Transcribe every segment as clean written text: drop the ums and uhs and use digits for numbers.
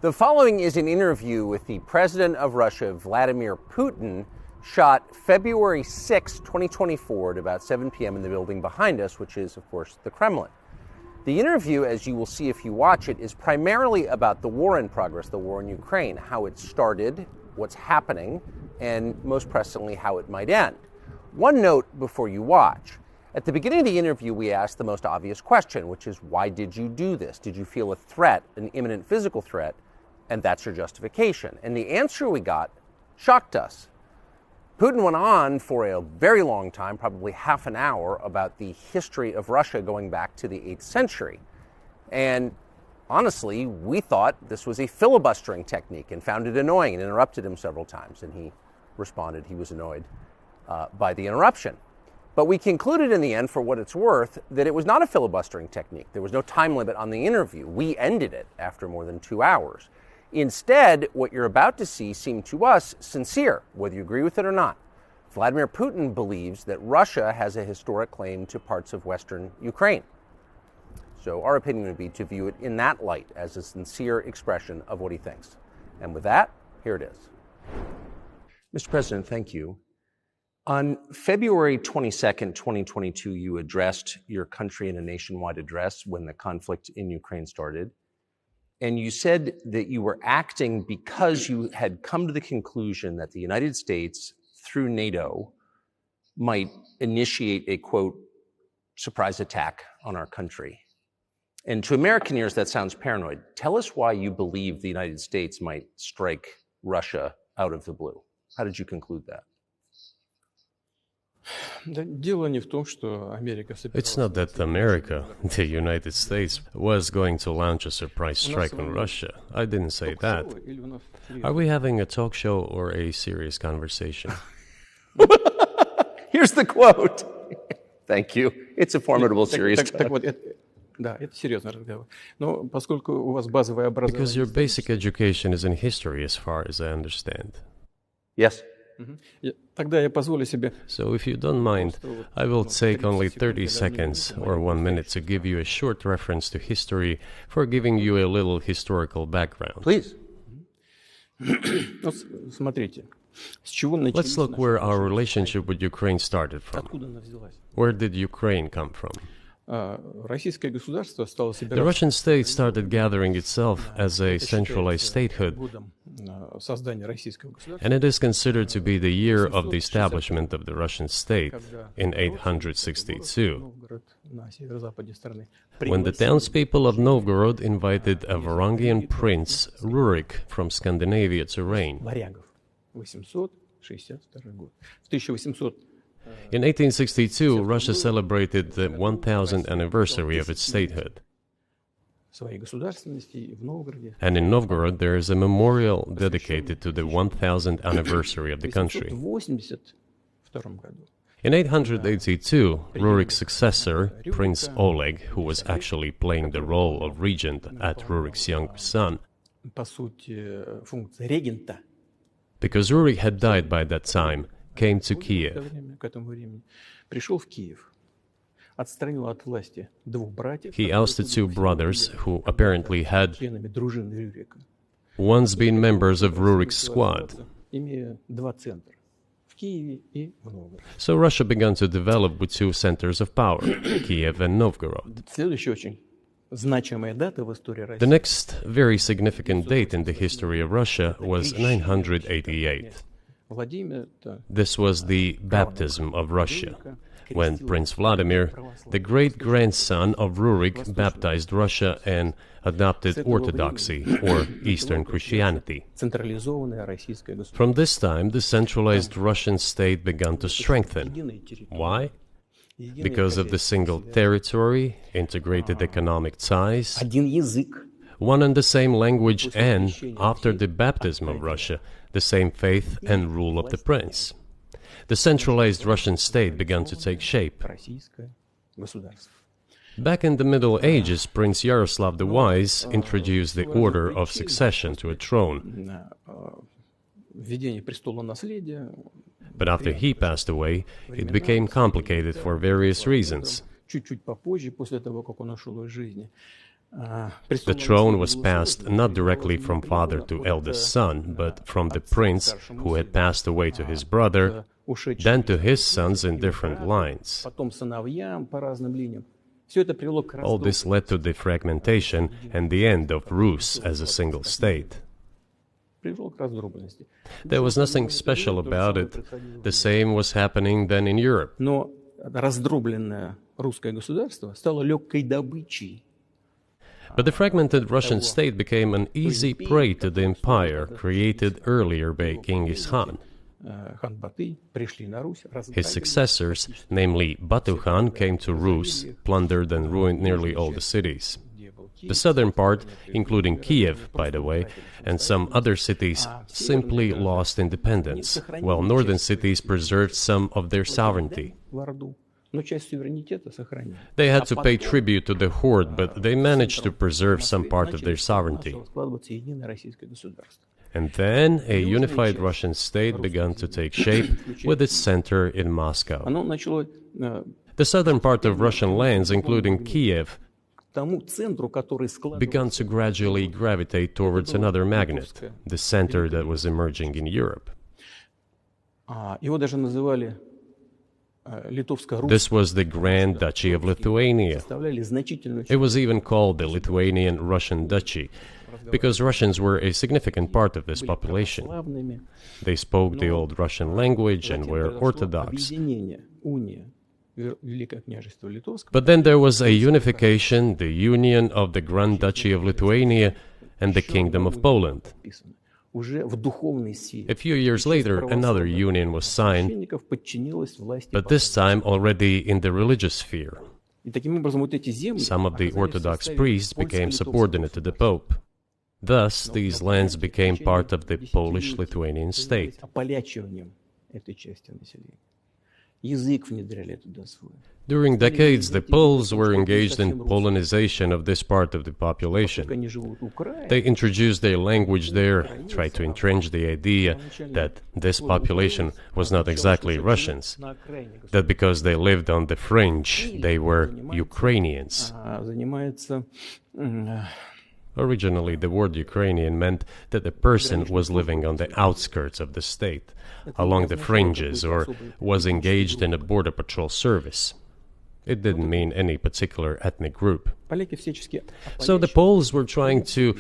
The following is an interview with the president of Russia, Vladimir Putin, shot February 6, 2024 at about 7 p.m. in the building behind us, which is, of course, the Kremlin. The interview, as you will see if you watch it, is primarily about the war in progress, the war in Ukraine, how it started, what's happening, and most pressingly, how it might end. One note before you watch. At the beginning of the interview, we asked the most obvious question, which is, why did you do this? Did you feel a threat, an imminent physical threat? And that's your justification. And the answer we got shocked us. Putin went on for a very long time, probably half an hour, about the history of Russia going back to the 8th century. And honestly, we thought this was a filibustering technique and found it annoying and interrupted him several times. And he responded he was annoyed by the interruption. But we concluded in the end, for what it's worth, that it was not a filibustering technique. There was no time limit on the interview. We ended it after more than 2 hours. Instead, what you're about to see seemed to us sincere, whether you agree with it or not. Vladimir Putin believes that Russia has a historic claim to parts of Western Ukraine. So our opinion would be to view it in that light, as a sincere expression of what he thinks. And with that, here it is. Mr. President, thank you. On February 22nd, 2022, you addressed your country in a nationwide address when the conflict in Ukraine started. And you said that you were acting because you had come to the conclusion that the United States, through NATO, might initiate a, quote, surprise attack on our country. And to American ears, that sounds paranoid. Tell us why you believe the United States might strike Russia out of the blue. How did you conclude that? It's not that America, the United States, was going to launch a surprise strike on Russia. I didn't say that. Are we having a talk show or a serious conversation? Here's the quote. Thank you. It's a formidable, serious talk. Because your basic education is in history, as far as I understand. Yes. So if you don't mind, I will take only 30 seconds or 1 minute to give you a short reference to history for giving you a little historical background. Please. Let's look where our relationship with Ukraine started from. Where did Ukraine come from? The Russian state started gathering itself as a centralized statehood, and it is considered to be the year of the establishment of the Russian state in 862, when the townspeople of Novgorod invited a Varangian prince, Rurik, from Scandinavia to reign. In 1862, Russia celebrated the 1000th anniversary of its statehood. And in Novgorod, there is a memorial dedicated to the 1000th anniversary of the country. In 882, Rurik's successor, Prince Oleg, who was actually playing the role of regent at Rurik's young son, because Rurik had died by that time, came to Kiev. He ousted two brothers who apparently had once been members of Rurik's squad. So Russia began to develop with two centers of power, Kiev and Novgorod. The next very significant date in the history of Russia was 988. This was the baptism of Russia, when Prince Vladimir, the great-grandson of Rurik, baptized Russia and adopted Orthodoxy, or Eastern Christianity. From this time, the centralized Russian state began to strengthen. Why? Because of the single territory, integrated economic ties, one and the same language, and, after the baptism of Russia, the same faith and rule of the prince. The centralized Russian state began to take shape. Back in the Middle Ages, Prince Yaroslav the Wise introduced the order of succession to a throne. But after he passed away, it became complicated for various reasons. The throne was passed not directly from father to eldest son, but from the prince who had passed away to his brother, then to his sons in different lines. All this led to the fragmentation and the end of Rus as a single state. There was nothing special about it. The same was happening then in Europe. But the fragmented Russian state became an easy prey to the empire created earlier by Genghis Khan. His successors, namely Batu Khan, came to Rus, plundered and ruined nearly all the cities. The southern part, including Kiev, by the way, and some other cities, simply lost independence, while northern cities preserved some of their sovereignty. They had to pay tribute to the horde, but they managed to preserve some part of their sovereignty. And then a unified Russian state began to take shape with its center in Moscow. The southern part of Russian lands, including Kiev, began to gradually gravitate towards another magnet, the center that was emerging in Europe. This was the Grand Duchy of Lithuania. It was even called the Lithuanian-Russian Duchy, because Russians were a significant part of this population. They spoke the old Russian language and were Orthodox. But then there was a unification, the union of the Grand Duchy of Lithuania and the Kingdom of Poland. A few years later, another union was signed, but this time already in the religious sphere. Some of the Orthodox priests became subordinate to the Pope. Thus, these lands became part of the Polish-Lithuanian state. During decades, the Poles were engaged in Polonization of this part of the population. They introduced their language there, tried to entrench the idea that this population was not exactly Russians, that because they lived on the fringe, they were Ukrainians. Originally, the word Ukrainian meant that a person was living on the outskirts of the state, along the fringes, or was engaged in a border patrol service. It didn't mean any particular ethnic group. So the Poles were trying to,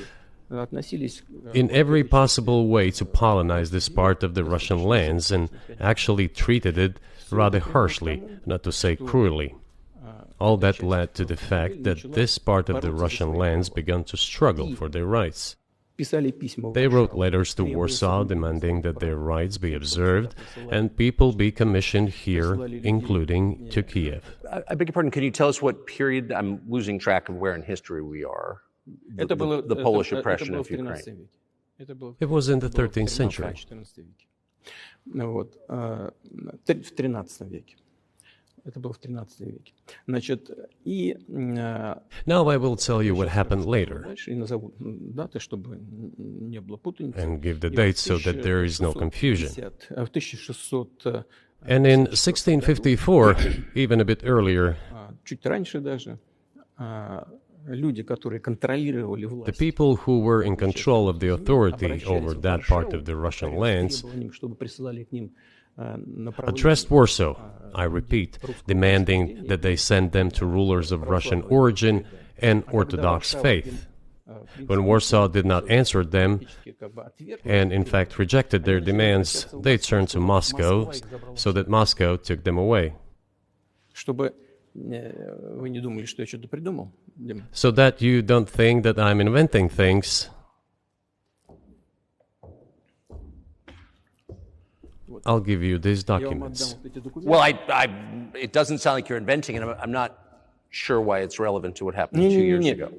in every possible way, to colonize this part of the Russian lands, and actually treated it rather harshly, not to say cruelly. All that led to the fact that this part of the Russian lands began to struggle for their rights. They wrote letters to Warsaw demanding that their rights be observed and people be commissioned here, including to Kiev. I beg your pardon, can you tell us what period? I'm losing track of where in history we are. The Polish oppression of Ukraine. It was in the 13th century. Now I will tell you what happened later and give the dates so that there is no confusion. And in 1654, even a bit earlier, the people who were in control of the authority over that part of the Russian lands addressed Warsaw, I repeat, demanding that they send them to rulers of Russian origin and Orthodox faith. When Warsaw did not answer them, and in fact rejected their demands, they turned to Moscow, so that Moscow took them away. So that you don't think that I'm inventing things, I'll give you these documents. Well, it doesn't sound like you're inventing it. I'm not sure why it's relevant to what happened 2 years ago.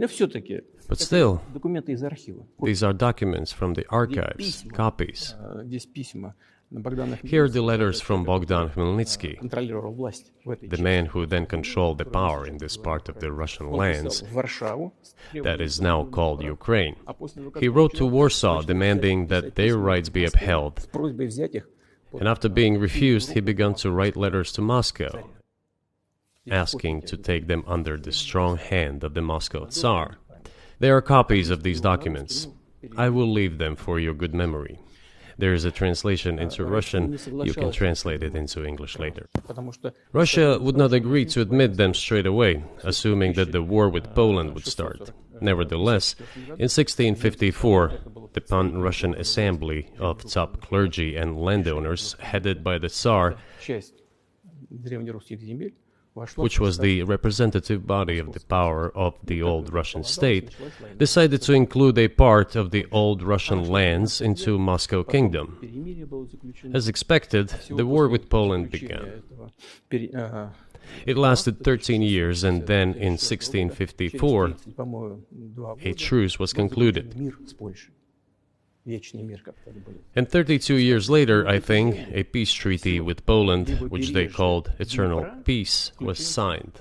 But still, these are documents from the archives, copies. Here are the letters from Bogdan Khmelnytsky, the man who then controlled the power in this part of the Russian lands that is now called Ukraine. He wrote to Warsaw demanding that their rights be upheld. And after being refused, he began to write letters to Moscow, asking to take them under the strong hand of the Moscow Tsar. There are copies of these documents. I will leave them for your good memory. There is a translation into Russian. You can translate it into English later. Russia would not agree to admit them straight away, assuming that the war with Poland would start. Nevertheless, in 1654, the Pan-Russian Assembly of top clergy and landowners, headed by the Tsar, which was the representative body of the power of the old Russian state, decided to include a part of the old Russian lands into Moscow Kingdom. As expected, the war with Poland began. It lasted 13 years, and then in 1654, a truce was concluded. And 32 years later, I think, a peace treaty with Poland, which they called Eternal Peace, was signed.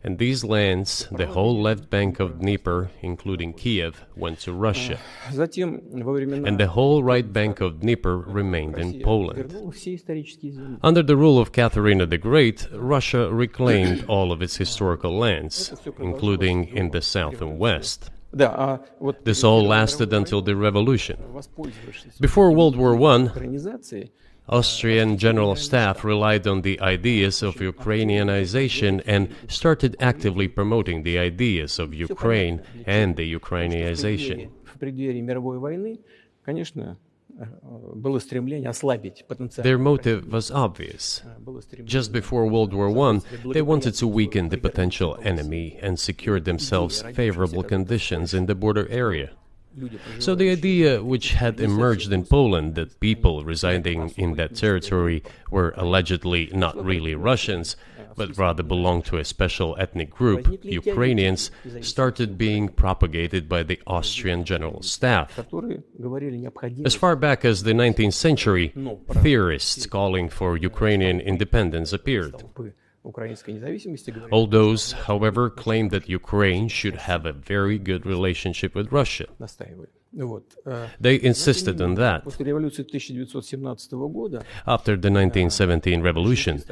And these lands, the whole left bank of Dnieper, including Kiev, went to Russia. And the whole right bank of Dnieper remained in Poland. Under the rule of Catherine the Great, Russia reclaimed all of its historical lands, including in the south and west. This all lasted until the revolution. Before World War I, Austrian General Staff relied on the ideas of Ukrainianization and started actively promoting the ideas of Ukraine and the Ukrainianization. Their motive was obvious. Just before World War I, they wanted to weaken the potential enemy and secure themselves favorable conditions in the border area. So the idea which had emerged in Poland that people residing in that territory were allegedly not really Russians, but rather belonged to a special ethnic group, Ukrainians, started being propagated by the Austrian General Staff. As far back as the 19th century, theorists calling for Ukrainian independence appeared. All those, however, claimed that Ukraine should have a very good relationship with Russia. They insisted on that. After the 1917 revolution,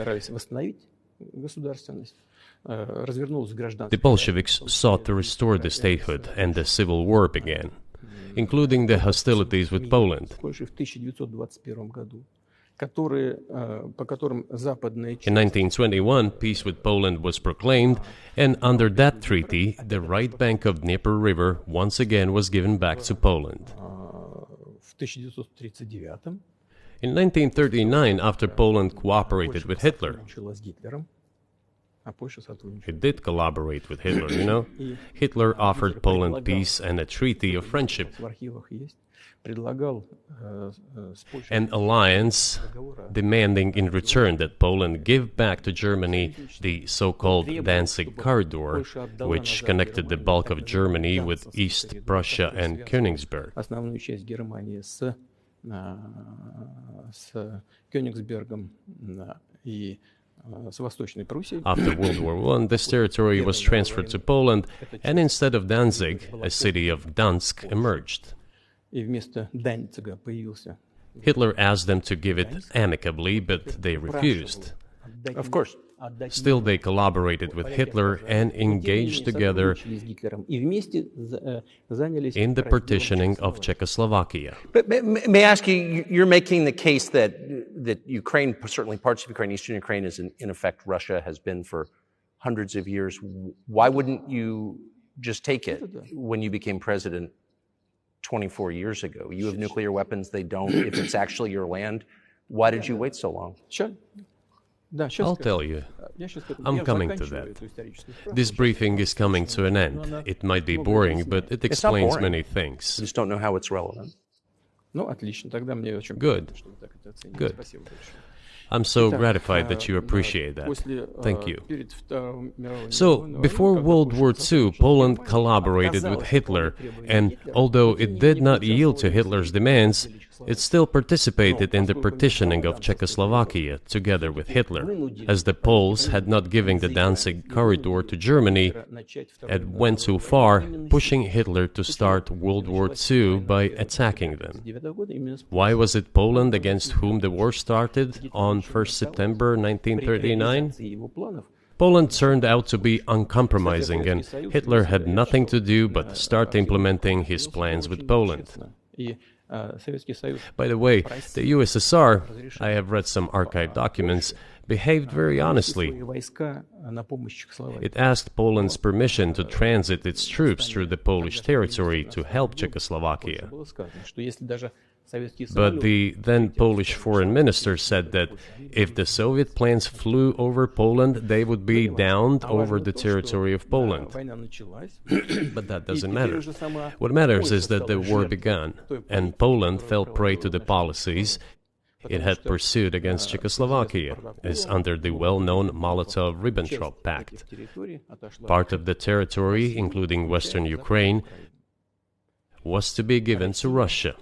the Bolsheviks sought to restore the statehood, and the civil war began, including the hostilities with Poland. In 1921, peace with Poland was proclaimed, and under that treaty, the right bank of Dnieper River once again was given back to Poland. In 1939, after Poland cooperated with Hitler, it did collaborate with Hitler, you know. Hitler offered Poland peace and a treaty of friendship. An alliance demanding in return that Poland give back to Germany the so-called Danzig corridor, which connected the bulk of Germany with East Prussia and Königsberg. After World War I, this territory was transferred to Poland, and instead of Danzig, a city of Gdansk emerged. Hitler asked them to give it amicably, but they refused. Of course. Still, they collaborated with Hitler and engaged together in the partitioning of Czechoslovakia. But may I ask you, you're making the case that Ukraine, certainly parts of Ukraine, eastern Ukraine, is in effect Russia, has been for hundreds of years. Why wouldn't you just take it when you became president 24 years ago? You have nuclear weapons, they don't. If it's actually your land, why did you wait so long? I'll tell you. I'm coming to that. This briefing is coming to an end. It might be boring, but it explains many things. I just don't know how it's relevant. Good. Good. I'm so gratified that you appreciate that. Thank you. So, before World War II, Poland collaborated with Hitler, and although it did not yield to Hitler's demands, it still participated in the partitioning of Czechoslovakia together with Hitler, as the Poles had not given the Danzig corridor to Germany and went too far, pushing Hitler to start World War II by attacking them. Why was it Poland against whom the war started on 1st September 1939? Poland turned out to be uncompromising, and Hitler had nothing to do but start implementing his plans with Poland. By the way, the USSR, I have read some archive documents, behaved very honestly. It asked Poland's permission to transit its troops through the Polish territory to help Czechoslovakia. But the then Polish foreign minister said that if the Soviet planes flew over Poland, they would be downed over the territory of Poland. But that doesn't matter. What matters is that the war began, and Poland fell prey to the policies it had pursued against Czechoslovakia, as under the well-known Molotov-Ribbentrop Pact. Part of the territory, including western Ukraine, was to be given to Russia.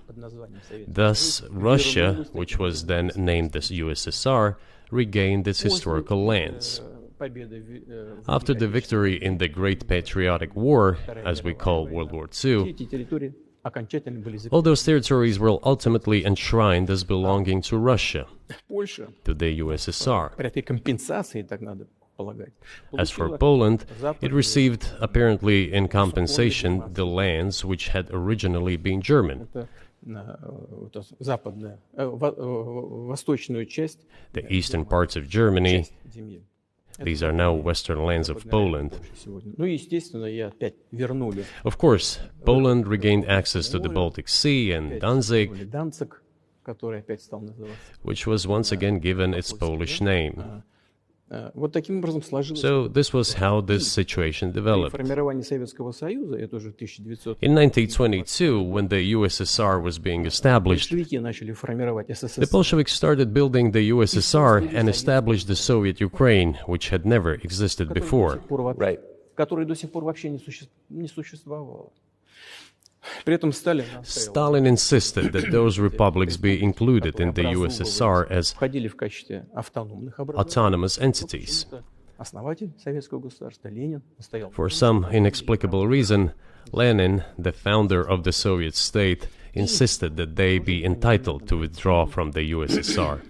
Thus, Russia, which was then named as USSR, regained its historical lands. After the victory in the Great Patriotic War, as we call World War II, all those territories were ultimately enshrined as belonging to Russia, to the USSR. As for Poland, it received, apparently in compensation, the lands which had originally been German. The eastern parts of Germany, these are now western lands of Poland. Of course, Poland regained access to the Baltic Sea and Danzig, which was once again given its Polish name. So this was how this situation developed. In 1922, when the USSR was being established, the Bolsheviks started building the USSR and established the Soviet Ukraine, which had never existed before. Right. Stalin insisted that those republics be included in the USSR as autonomous entities. For some inexplicable reason, Lenin, the founder of the Soviet state, insisted that they be entitled to withdraw from the USSR.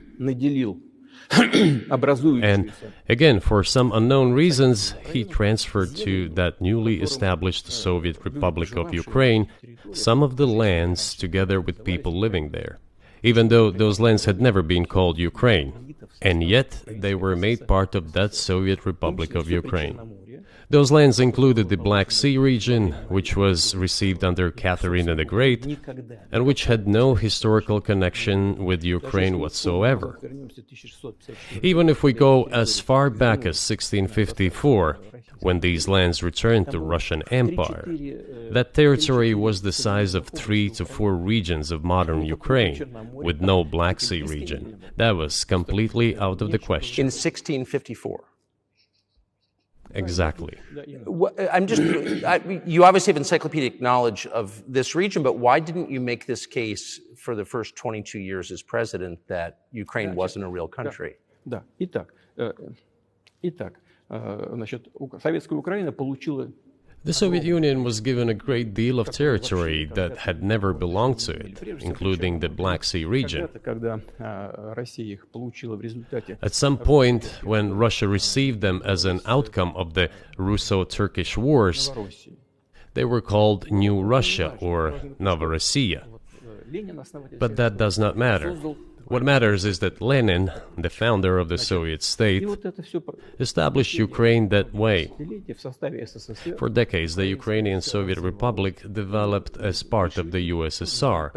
And again, for some unknown reasons, he transferred to that newly established Soviet Republic of Ukraine some of the lands together with people living there, even though those lands had never been called Ukraine, and yet they were made part of that Soviet Republic of Ukraine. Those lands included the Black Sea region, which was received under Catherine the Great, and which had no historical connection with Ukraine whatsoever. Even if we go as far back as 1654, when these lands returned to Russian Empire, that territory was the size of 3 to 4 regions of modern Ukraine, with no Black Sea region. That was completely out of the question. In 1654. Exactly. You obviously have encyclopedic knowledge of this region, but why didn't you make this case for the first 22 years as president that Ukraine wasn't a real country? The Soviet Union was given a great deal of territory that had never belonged to it, including the Black Sea region. At some point, when Russia received them as an outcome of the Russo-Turkish Wars, they were called New Russia or Novorossiya. But that does not matter. What matters is that Lenin, the founder of the Soviet state, established Ukraine that way. For decades, the Ukrainian Soviet Republic developed as part of the USSR.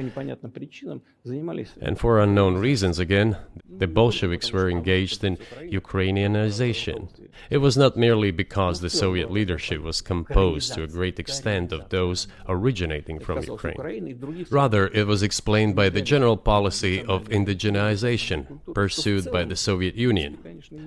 And for unknown reasons, again, the Bolsheviks were engaged in Ukrainianization. It was not merely because the Soviet leadership was composed to a great extent of those originating from Ukraine. Rather, it was explained by the general policy of indigenization pursued by the Soviet Union.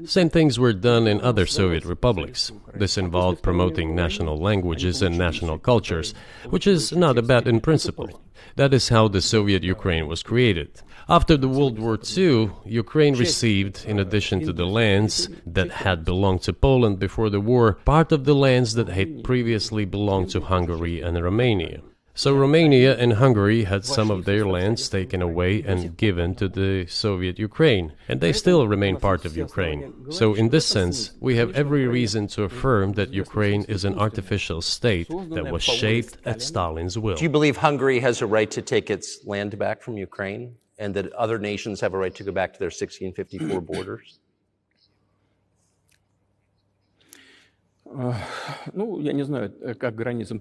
Same things were done in other Soviet republics. This involved promoting national languages and national cultures, which is not a bad in principle. That is how the Soviet Ukraine was created. After the World War II, Ukraine received, in addition to the lands that had belonged to Poland before the war, part of the lands that had previously belonged to Hungary and Romania. So Romania and Hungary had some of their lands taken away and given to the Soviet Ukraine, and they still remain part of Ukraine. So in this sense, we have every reason to affirm that Ukraine is an artificial state that was shaped at Stalin's will. Do you believe Hungary has a right to take its land back from Ukraine, and that other nations have a right to go back to their 1654 borders?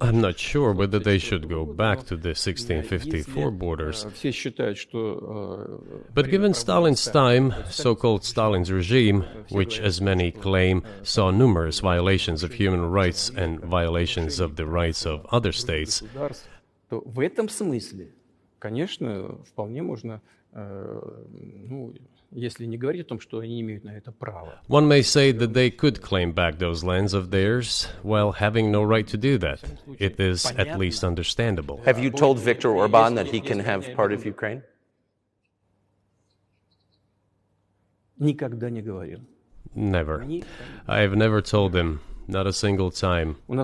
I'm not sure whether they should go back to the 1654 borders. But given Stalin's time, so-called Stalin's regime, which, as many claim, saw numerous violations of human rights and violations of the rights of other states, one may say that they could claim back those lands of theirs while having no right to do that. It is at least understandable. Have you told Viktor Orban that he can have part of Ukraine? Never. I have never told him. Not a single time. We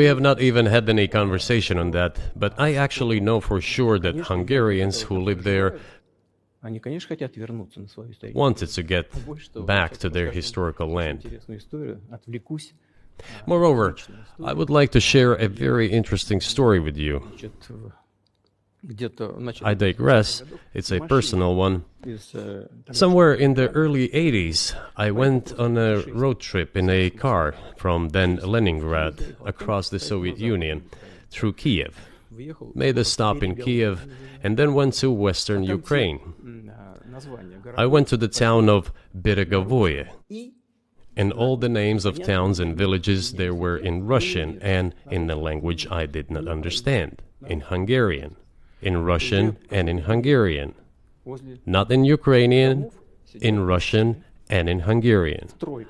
have not even had any conversation on that, but I actually know for sure that Hungarians who live there wanted to get back to their historical land. Moreover, I would like to share a very interesting story with you. I digress, it's a personal one. Somewhere in the early 80s, I went on a road trip in a car from then Leningrad across the Soviet Union through Kiev. Made a stop in Kiev and then went to western Ukraine. I went to the town of Beregovoye, and all the names of towns and villages there were in Russian and in a language I did not understand, in Hungarian. In Russian and in Hungarian. Not in Ukrainian, in Russian and in Hungarian.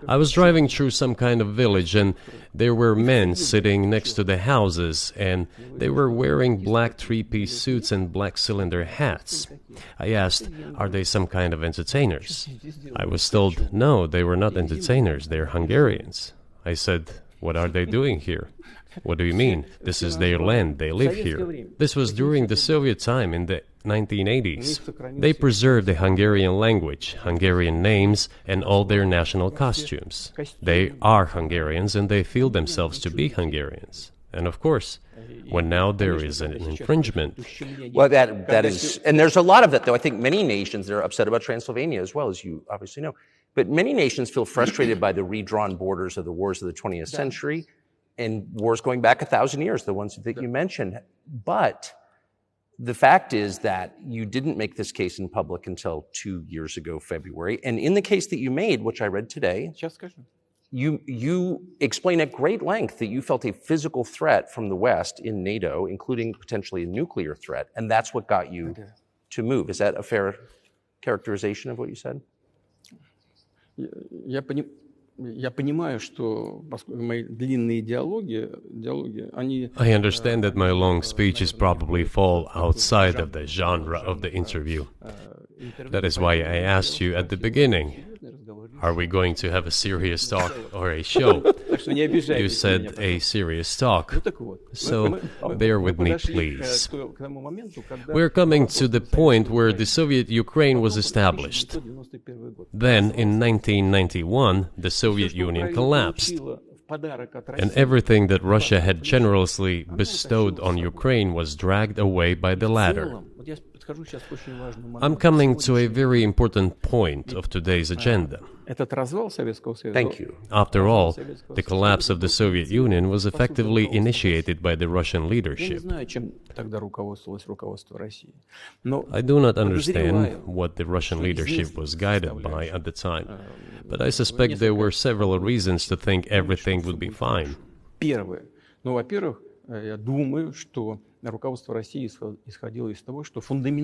I was driving through some kind of village and there were men sitting next to the houses and they were wearing black three-piece suits and black cylinder hats. I asked, are they some kind of entertainers? I was told, no, they were not entertainers, they're Hungarians. I said, what are they doing here? What do you mean? This is their land, they live here. This was during the Soviet time in the 1980s. They preserved the Hungarian language, Hungarian names, and all their national costumes. They are Hungarians and they feel themselves to be Hungarians. And of course, when now there is an infringement... Well, that is... And there's a lot of that, though. I think many nations are upset about Transylvania as well, as you obviously know. But many nations feel frustrated by the redrawn borders of the wars of the 20th century. And wars going back 1,000 years, the ones that you mentioned. But the fact is that you didn't make this case in public until 2 years ago, February. And in the case that you made, which I read today, you explain at great length that you felt a physical threat from the West in NATO, including potentially a nuclear threat. And that's what got you to move. Is that a fair characterization of what you said? I understand that my long speeches probably fall outside of the genre of the interview. That is why I asked you at the beginning, are we going to have a serious talk or a show? You said a serious talk, so bear with me, please. We're coming to the point where the Soviet Ukraine was established. Then, in 1991, the Soviet Union collapsed, and everything that Russia had generously bestowed on Ukraine was dragged away by the latter. I'm coming to a very important point of today's agenda. Thank you. After all, the collapse of the Soviet Union was effectively initiated by the Russian leadership. I do not understand what the Russian leadership was guided by at the time, but I suspect there were several reasons to think everything would be fine.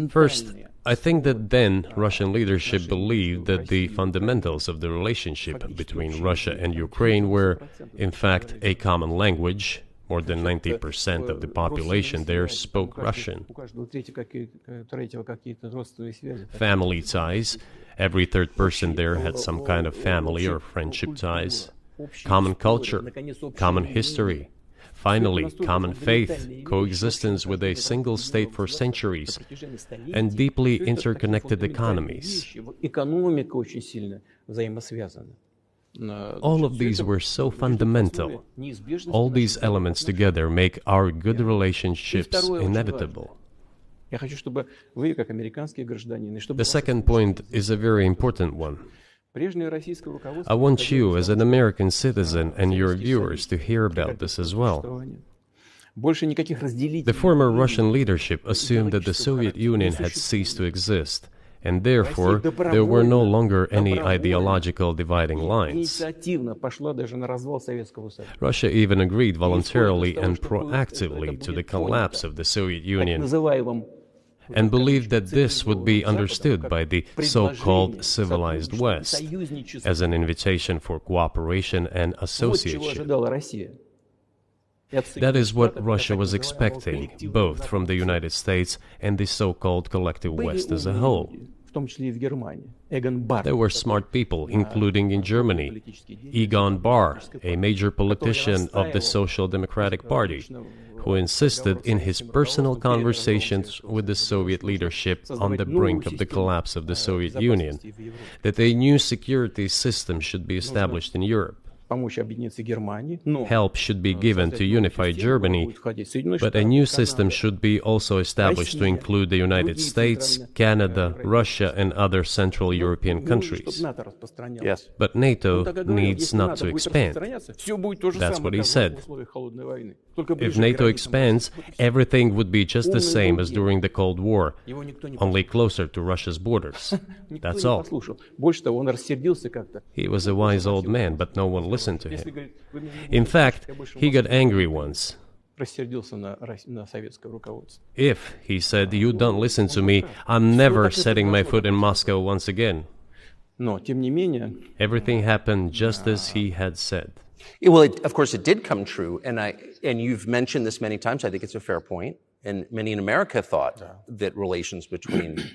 First, I think that then Russian leadership believed that the fundamentals of the relationship between Russia and Ukraine were, in fact, a common language. More than 90% of the population there spoke Russian. Family ties. Every third person there had some kind of family or friendship ties. Common culture, common history. finally, common faith, coexistence with a single state for centuries, and deeply interconnected economies. All of these were so fundamental. All these elements together make our good relationships inevitable. The second point is a very important one. I want you, as an American citizen, and your viewers to hear about this as well. The former Russian leadership assumed that the Soviet Union had ceased to exist, and therefore there were no longer any ideological dividing lines. Russia even agreed voluntarily and proactively to the collapse of the Soviet Union, and believed that this would be understood by the so-called civilized West as an invitation for cooperation and association. That is what Russia was expecting, both from the United States and the so-called collective West as a whole. There were smart people, including in Germany, Egon Bahr, a major politician of the Social Democratic Party, who insisted in his personal conversations with the Soviet leadership on the brink of the collapse of the Soviet Union that a new security system should be established in Europe. Help should be given to unify Germany, but a new system should be also established to include the United States, Canada, Russia, and other Central European countries. Yes. But NATO needs not to expand. That's what he said. If NATO expands, everything would be just the same as during the Cold War, only closer to Russia's borders. That's all. He was a wise old man, but no one listened to him. In fact, he got angry once. If, he said, you don't listen to me, I'm never setting my foot in Moscow once again. Everything happened just as he had said. Well, of course, it did come true, and you've mentioned this many times. I think it's a fair point, and many in America thought that relations between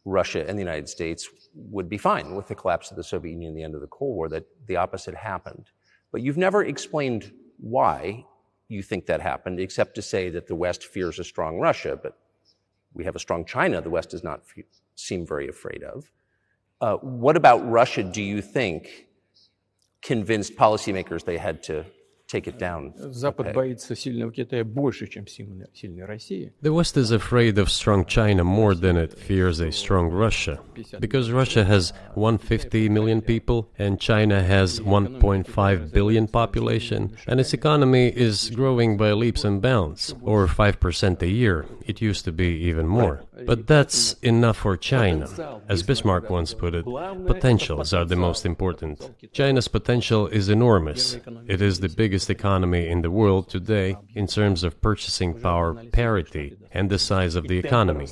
Russia and the United States would be fine with the collapse of the Soviet Union and the end of the Cold War, that the opposite happened. But you've never explained why you think that happened, except to say that the West fears a strong Russia, but we have a strong China the West does not seem very afraid of. What about Russia, do you think, convinced policymakers they had to take it down? The West is afraid of strong China more than it fears a strong Russia, because Russia has 150 million people and China has 1.5 billion population, and its economy is growing by leaps and bounds, or 5% a year. It used to be even more. But that's enough for China. As Bismarck once put it, potentials are the most important. China's potential is enormous. It is the biggest economy in the world today in terms of purchasing power parity and the size of the economy.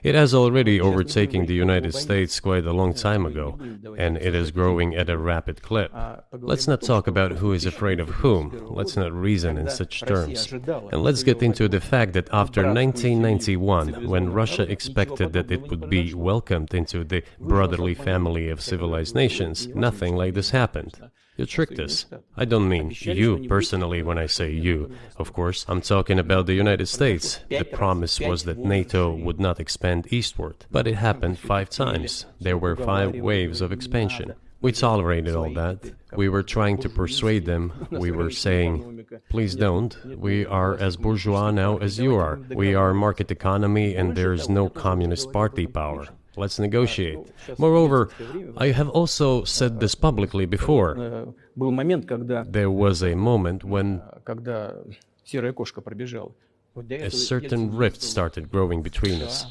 It has already overtaken the United States quite a long time ago, and it is growing at a rapid clip. Let's not talk about who is afraid of whom. Let's not reason in such terms. And let's get into the fact that after 1991, when Russia expected that it would be welcomed into the brotherly family of civilized nations, nothing like this happened. You tricked us. I don't mean you personally when I say you. Of course, I'm talking about the United States. The promise was that NATO would not expand eastward, but it happened 5 times. There were 5 waves of expansion. We tolerated all that. We were trying to persuade them. We were saying, please don't. We are as bourgeois now as you are. We are market economy and there is no communist party power. Let's negotiate. Moreover, I have also said this publicly before. There was a moment when a certain rift started growing between us.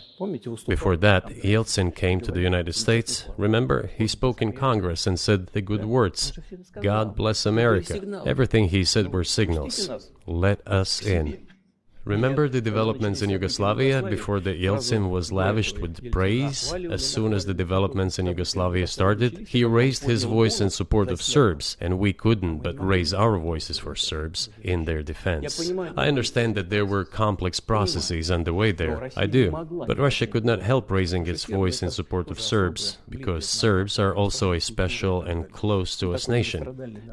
Before that, Yeltsin came to the United States. Remember, he spoke in Congress and said the good words, God bless America. Everything he said were signals. Let us in. Remember the developments in Yugoslavia before the Yeltsin was lavished with praise? As soon as the developments in Yugoslavia started, he raised his voice in support of Serbs, and we couldn't but raise our voices for Serbs in their defense. I understand that there were complex processes underway there, I do, but Russia could not help raising its voice in support of Serbs, because Serbs are also a special and close to us nation,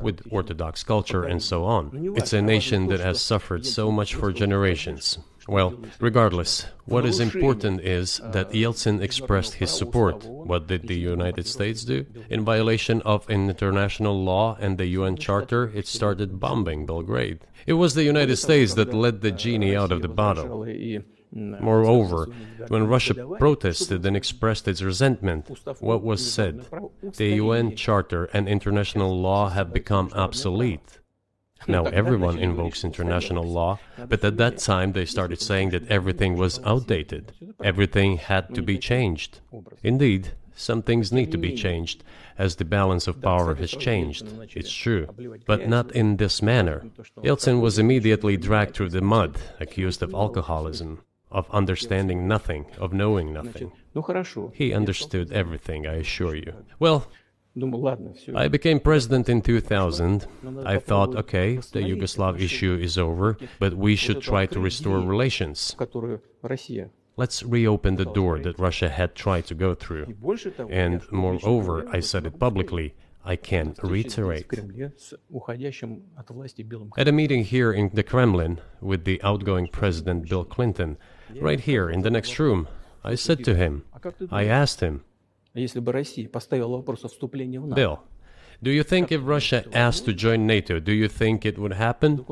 with Orthodox culture and so on. It's a nation that has suffered so much for generations. Well, regardless, what is important is that Yeltsin expressed his support. What did the United States do? In violation of international law and the UN Charter, it started bombing Belgrade. It was the United States that let the genie out of the bottle. Moreover, when Russia protested and expressed its resentment, what was said? The UN Charter and international law have become obsolete. Now everyone invokes international law, but at that time they started saying that everything was outdated. Everything had to be changed. Indeed, some things need to be changed, as the balance of power has changed. It's true, but not in this manner. Yeltsin was immediately dragged through the mud, accused of alcoholism, of understanding nothing, of knowing nothing. He understood everything, I assure you. Well, I became president in 2000. I thought, okay, the Yugoslav issue is over, but we should try to restore relations. Let's reopen the door that Russia had tried to go through. And moreover, I said it publicly, I can reiterate. At a meeting here in the Kremlin with the outgoing President Bill Clinton, right here in the next room, I said to him, I asked him, Bill, do you think if Russia asked to join NATO, do you think it would happen?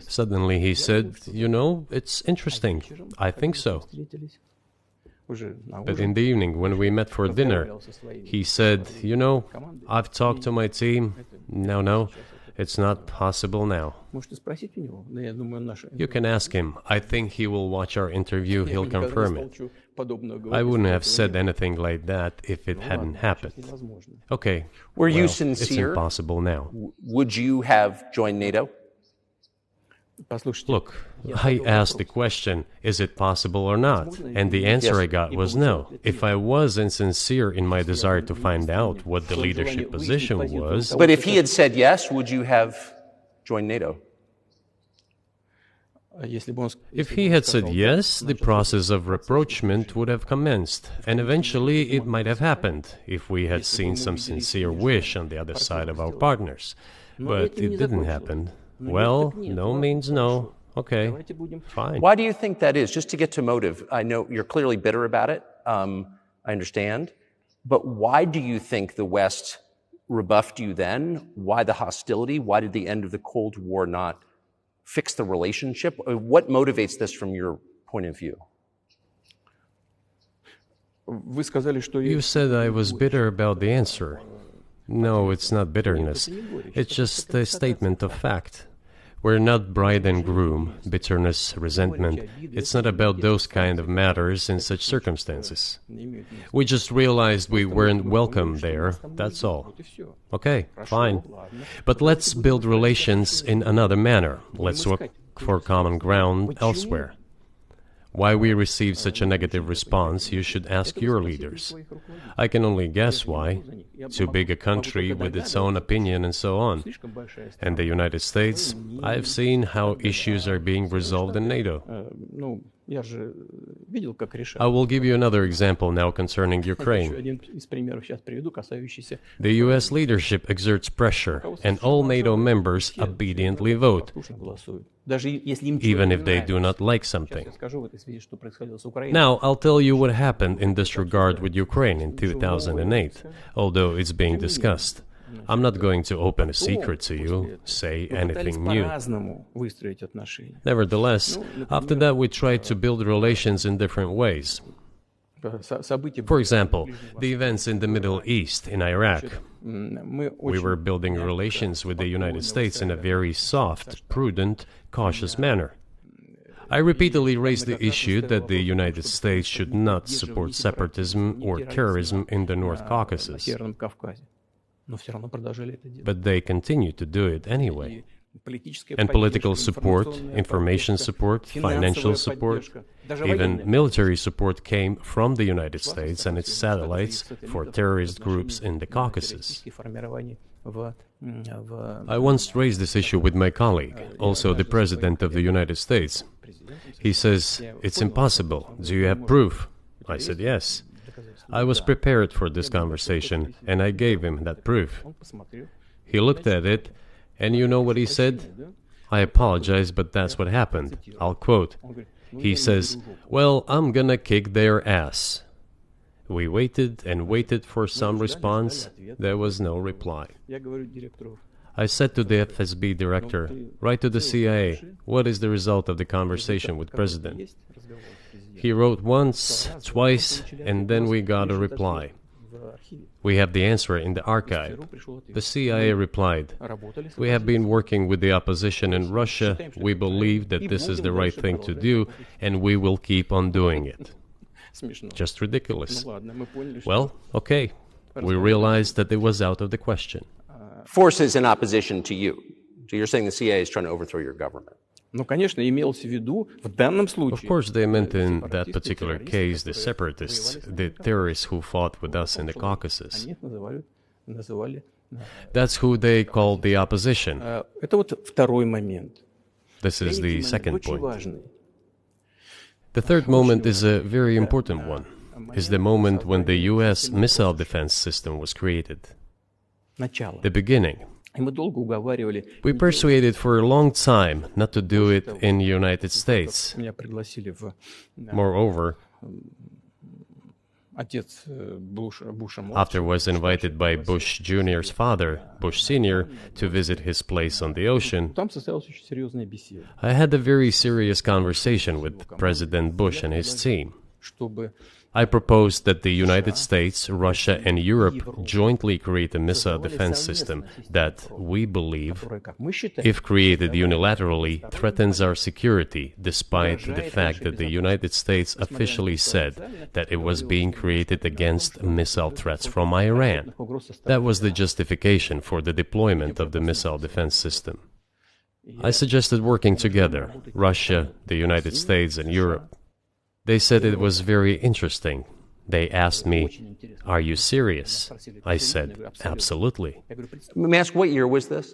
Suddenly he said, you know, it's interesting. I think so. But in the evening, when we met for dinner, he said, you know, I've talked to my team. No, it's not possible now. You can ask him. I think he will watch our interview. He'll confirm it. I wouldn't have said anything like that if it hadn't happened. Okay. Were you sincere? It's impossible now. Would you have joined NATO? Look, I asked the question, is it possible or not? And the answer I got was no. If I was insincere in my desire to find out what the leadership position was... But if he had said yes, would you have joined NATO? If he had said yes, the process of rapprochement would have commenced, and eventually it might have happened, if we had seen some sincere wish on the other side of our partners. But it didn't happen. Well, no means no. Okay, fine. Why do you think that is? Just to get to motive, I know you're clearly bitter about it. I understand. But why do you think the West rebuffed you then? Why the hostility? Why did the end of the Cold War not fix the relationship? What motivates this from your point of view? You said I was bitter about the answer. No, it's not bitterness. It's just a statement of fact. We're not bride and groom, bitterness, resentment. It's not about those kind of matters in such circumstances. We just realized we weren't welcome there, that's all. Okay, fine. But let's build relations in another manner. Let's look for common ground elsewhere. Why we received such a negative response, you should ask your leaders. I can only guess why. Too big a country with its own opinion and so on. And the United States, I've seen how issues are being resolved in NATO. I will give you another example now concerning Ukraine. The U.S. leadership exerts pressure, and all NATO members obediently vote, even if they do not like something. Now, I'll tell you what happened in this regard with Ukraine in 2008, although it's being discussed. I'm not going to open a secret to you, say anything new. Nevertheless, after that we tried to build relations in different ways. For example, the events in the Middle East, in Iraq. We were building relations with the United States in a very soft, prudent, cautious manner. I repeatedly raised the issue that the United States should not support separatism or terrorism in the North Caucasus. But they continue to do it anyway. And political support, information support, financial support, even military support came from the United States and its satellites for terrorist groups in the Caucasus. I once raised this issue with my colleague, also the President of the United States. He says, "It's impossible. Do you have proof?" I said, "Yes." I was prepared for this conversation, and I gave him that proof. He looked at it, and you know what he said? "I apologize, but that's what happened." I'll quote. He says, "Well, I'm gonna kick their ass." We waited and waited for some response. There was no reply. I said to the FSB director, "Write to the CIA, what is the result of the conversation with President?" He wrote once, twice, and then we got a reply. We have the answer in the archive. The CIA replied, "We have been working with the opposition in Russia. We believe that this is the right thing to do, and we will keep on doing it." Just ridiculous. Well, okay. We realized that it was out of the question. Forces in opposition to you. So you're saying the CIA is trying to overthrow your government? Of course, they meant in that particular case the separatists, the terrorists who fought with us in the Caucasus. That's who they called the opposition. This is the second point. The third moment is a very important one. Is the moment when the U.S. missile defense system was created. The beginning. We persuaded for a long time not to do it in the United States. Moreover, after was invited by Bush Jr.'s father, Bush Sr., to visit his place on the ocean, I had a very serious conversation with President Bush and his team. I proposed that the United States, Russia, and Europe jointly create a missile defense system that, we believe, if created unilaterally, threatens our security, despite the fact that the United States officially said that it was being created against missile threats from Iran. That was the justification for the deployment of the missile defense system. I suggested working together, Russia, the United States, and Europe. They said it was very interesting. They asked me, "Are you serious?" I said, "Absolutely." Let me ask, what year was this?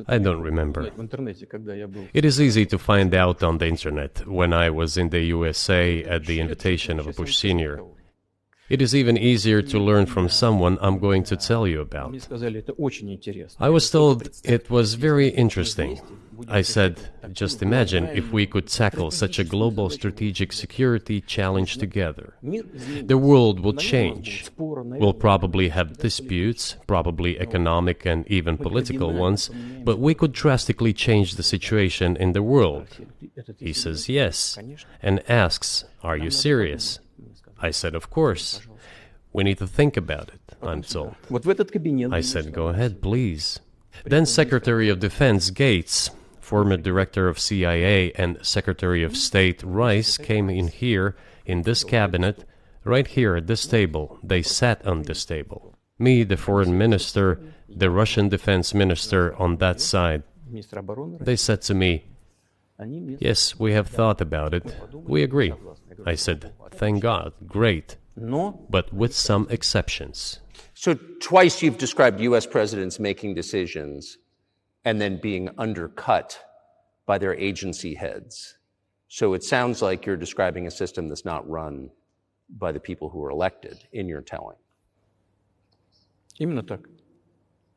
I don't remember. It is easy to find out on the internet when I was in the USA at the invitation of Bush Sr. It is even easier to learn from someone I'm going to tell you about. I was told it was very interesting. I said, just imagine if we could tackle such a global strategic security challenge together. The world will change. We'll probably have disputes, probably economic and even political ones, but we could drastically change the situation in the world. He says yes, and asks, "Are you serious?" I said, "Of course. We need to think about it," I'm told. I said, "Go ahead, please." Then Secretary of Defense Gates, former Director of CIA, and Secretary of State Rice came in here, in this cabinet, right here at this table. They sat on this table. Me, the Foreign Minister, the Russian Defense Minister on that side. They said to me, "Yes, we have thought about it. We agree." I said, "Thank God, great, but with some exceptions." So twice you've described U.S. presidents making decisions and then being undercut by their agency heads. So it sounds like you're describing a system that's not run by the people who were elected in your telling.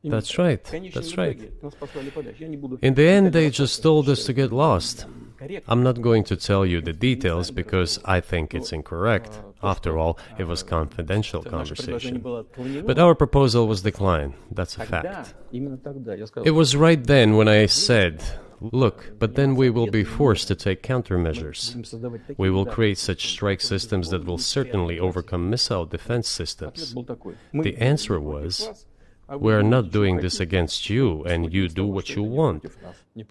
That's right, that's right. In the end, they just told us to get lost. I'm not going to tell you the details because I think it's incorrect. After all, it was confidential conversation. But our proposal was declined. That's a fact. It was right then when I said, "Look, but then we will be forced to take countermeasures. We will create such strike systems that will certainly overcome missile defense systems." The answer was, "We are not doing this against you, and you do what you want,"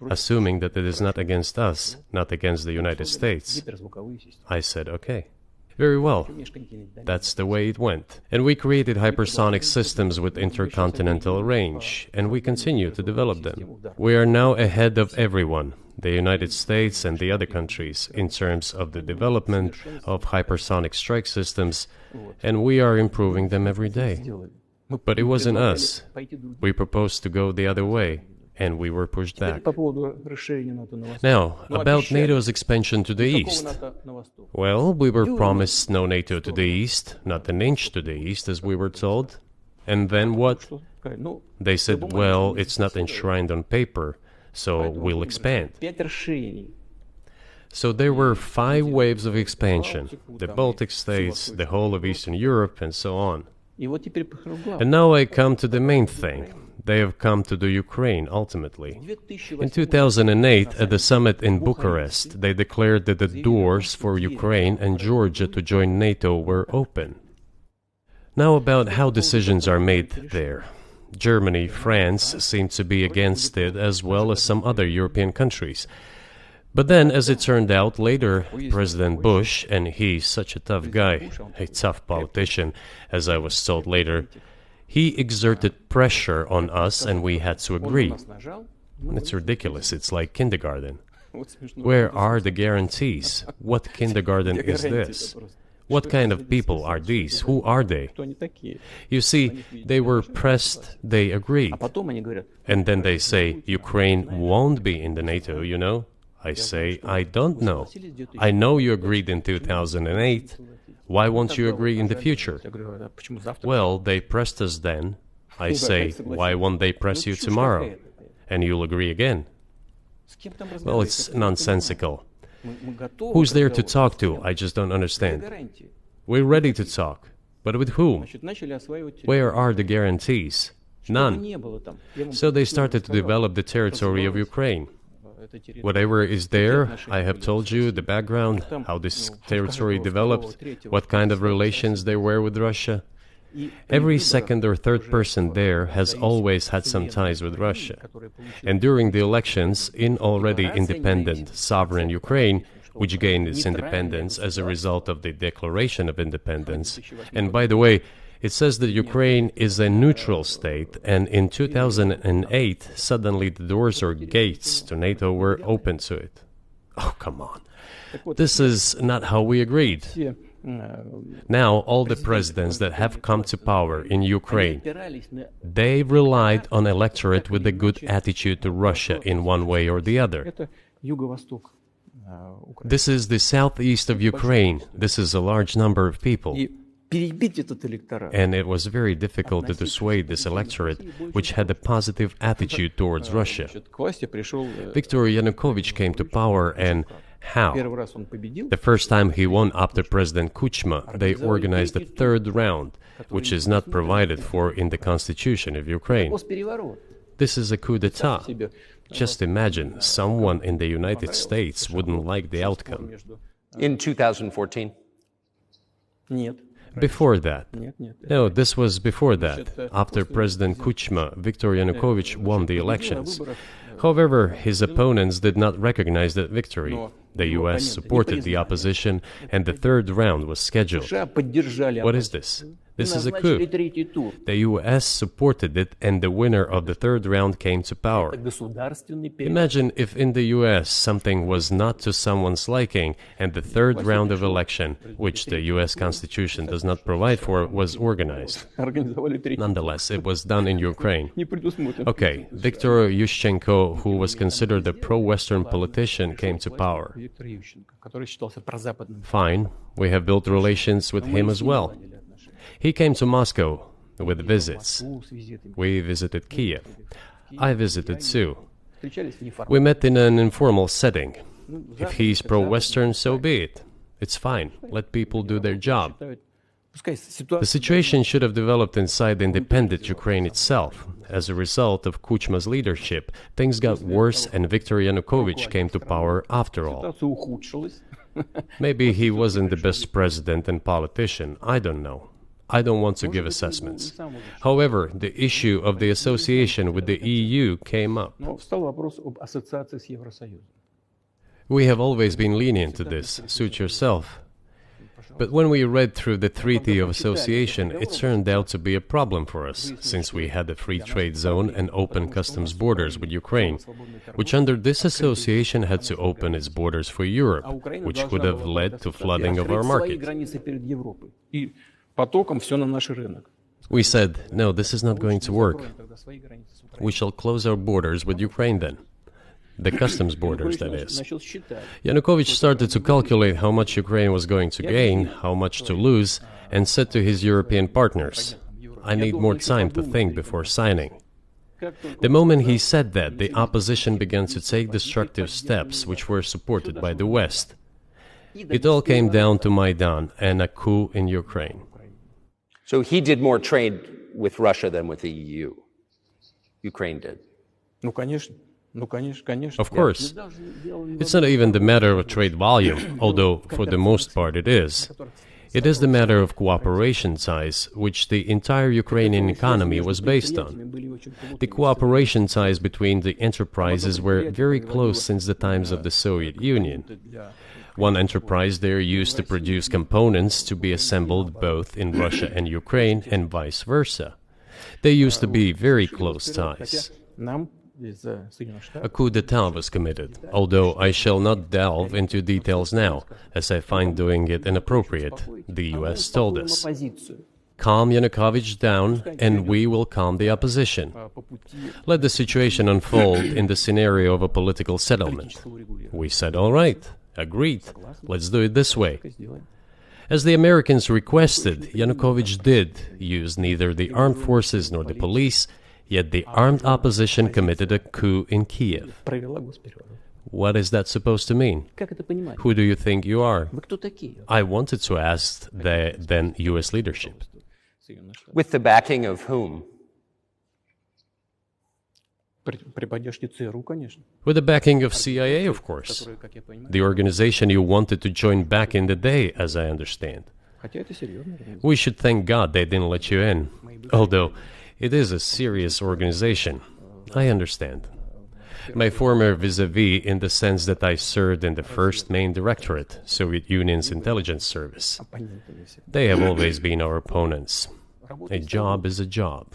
assuming that it is not against us, not against the United States. I said, "Okay." Very well. That's the way it went. And we created hypersonic systems with intercontinental range, and we continue to develop them. We are now ahead of everyone, the United States and the other countries, in terms of the development of hypersonic strike systems, and we are improving them every day. But it wasn't us. We proposed to go the other way, and we were pushed back. Now, about NATO's expansion to the east. Well, we were promised no NATO to the east, not an inch to the east, as we were told. And then what? They said, well, it's not enshrined on paper, so we'll expand. So there were 5 waves of expansion, the Baltic states, the whole of Eastern Europe, and so on. And now I come to the main thing. They have come to the Ukraine, ultimately. In 2008, at the summit in Bucharest, they declared that the doors for Ukraine and Georgia to join NATO were open. Now about how decisions are made there. Germany, France seem to be against it, as well as some other European countries. But then, as it turned out later, President Bush, and he's such a tough guy, a tough politician, as I was told later, he exerted pressure on us and we had to agree. It's ridiculous, it's like kindergarten. Where are the guarantees? What kindergarten is this? What kind of people are these? Who are they? You see, they were pressed, they agreed. And then they say, Ukraine won't be in the NATO, you know? I say, I don't know. I know you agreed in 2008. Why won't you agree in the future? Well, they pressed us then. I say, why won't they press you tomorrow? And you'll agree again. Well, it's nonsensical. Who's there to talk to? I just don't understand. We're ready to talk. But with whom? Where are the guarantees? None. So they started to develop the territory of Ukraine. Whatever is there, I have told you the background, how this territory developed, what kind of relations there were with Russia. Every second or third person there has always had some ties with Russia. And during the elections, in already independent, sovereign Ukraine, which gained its independence as a result of the Declaration of Independence, and by the way, it says that Ukraine is a neutral state, and in 2008, suddenly the doors or gates to NATO were open to it. Oh, come on. This is not how we agreed. Now, all the presidents that have come to power in Ukraine, they relied on electorate with a good attitude to Russia in one way or the other. This is the southeast of Ukraine. This is a large number of people. And it was very difficult to dissuade this electorate, which had a positive attitude towards Russia. Viktor Yanukovych came to power, and how? The first time he won after President Kuchma, they organized a third round, which is not provided for in the constitution of Ukraine. This is a coup d'etat. Just imagine, someone in the United States wouldn't like the outcome. In 2014? Before that. No, this was before that. After President Kuchma, Viktor Yanukovych won the elections. However, his opponents did not recognize that victory. The U.S. supported the opposition, and the third round was scheduled. What is this? This is a coup. The U.S. supported it, and the winner of the third round came to power. Imagine if in the U.S. something was not to someone's liking, and the third round of election, which the U.S. Constitution does not provide for, was organized. Nonetheless, it was done in Ukraine. Okay, Viktor Yushchenko, who was considered a pro-Western politician, came to power. Fine, we have built relations with him as well. He came to Moscow with visits. We visited Kiev. I visited too. We met in an informal setting. If he's pro-Western, so be it. It's fine. Let people do their job. The situation should have developed inside the independent Ukraine itself. As a result of Kuchma's leadership, things got worse and Viktor Yanukovych came to power after all. Maybe he wasn't the best president and politician, I don't know. I don't want to give assessments. However, the issue of the association with the EU came up. We have always been lenient to this. Suit yourself. But when we read through the Treaty of Association, it turned out to be a problem for us, since we had a free trade zone and open customs borders with Ukraine, which under this association had to open its borders for Europe, which could have led to flooding of our market. We said, no, this is not going to work. We shall close our borders with Ukraine then. The customs borders, that is. Yanukovych started to calculate how much Ukraine was going to gain, how much to lose, and said to his European partners, I need more time to think before signing. The moment he said that, the opposition began to take destructive steps which were supported by the West. It all came down to Maidan and a coup in Ukraine. So he did more trade with Russia than with the EU. Ukraine did. Of course. It's not even the matter of trade volume, although for the most part it is. It is the matter of cooperation ties, which the entire Ukrainian economy was based on. The cooperation ties between the enterprises were very close since the times of the Soviet Union. One enterprise there used to produce components to be assembled both in Russia and Ukraine and vice versa. They used to be very close ties. A coup d'etat was committed, although I shall not delve into details now, as I find doing it inappropriate, the US told us. Calm Yanukovych down, and we will calm the opposition. Let the situation unfold in the scenario of a political settlement. We said, all right, agreed, let's do it this way. As the Americans requested, Yanukovych did use neither the armed forces nor the police, yet the armed opposition committed a coup in Kiev. What is that supposed to mean? Who do you think you are? I wanted to ask the then U.S. leadership. With the backing of whom? With the backing of CIA, of course. The organization you wanted to join back in the day, as I understand. We should thank God they didn't let you in, although it is a serious organization. I understand. My former vis-a-vis in the sense that I served in the first main directorate, Soviet Union's intelligence service. They have always been our opponents. A job is a job.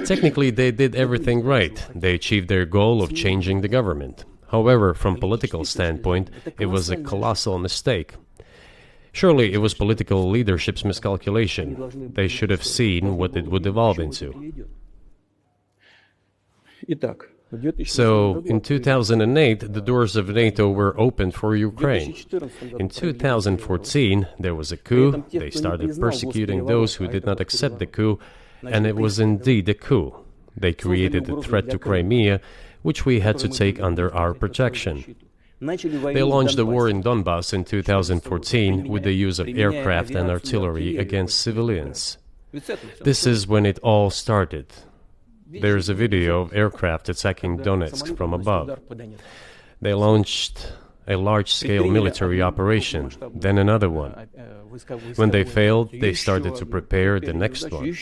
Technically, they did everything right. They achieved their goal of changing the government. However, from political standpoint, it was a colossal mistake. Surely it was political leadership's miscalculation. They should have seen what it would evolve into. So, in 2008, the doors of NATO were opened for Ukraine. In 2014, there was a coup. They started persecuting those who did not accept the coup, and it was indeed a coup. They created a threat to Crimea, which we had to take under our protection. They launched the war in Donbass in 2014 with the use of aircraft and artillery against civilians. This is when it all started. There is a video of aircraft attacking Donetsk from above. They launched a large-scale military operation, then another one. When they failed, they started to prepare the next one.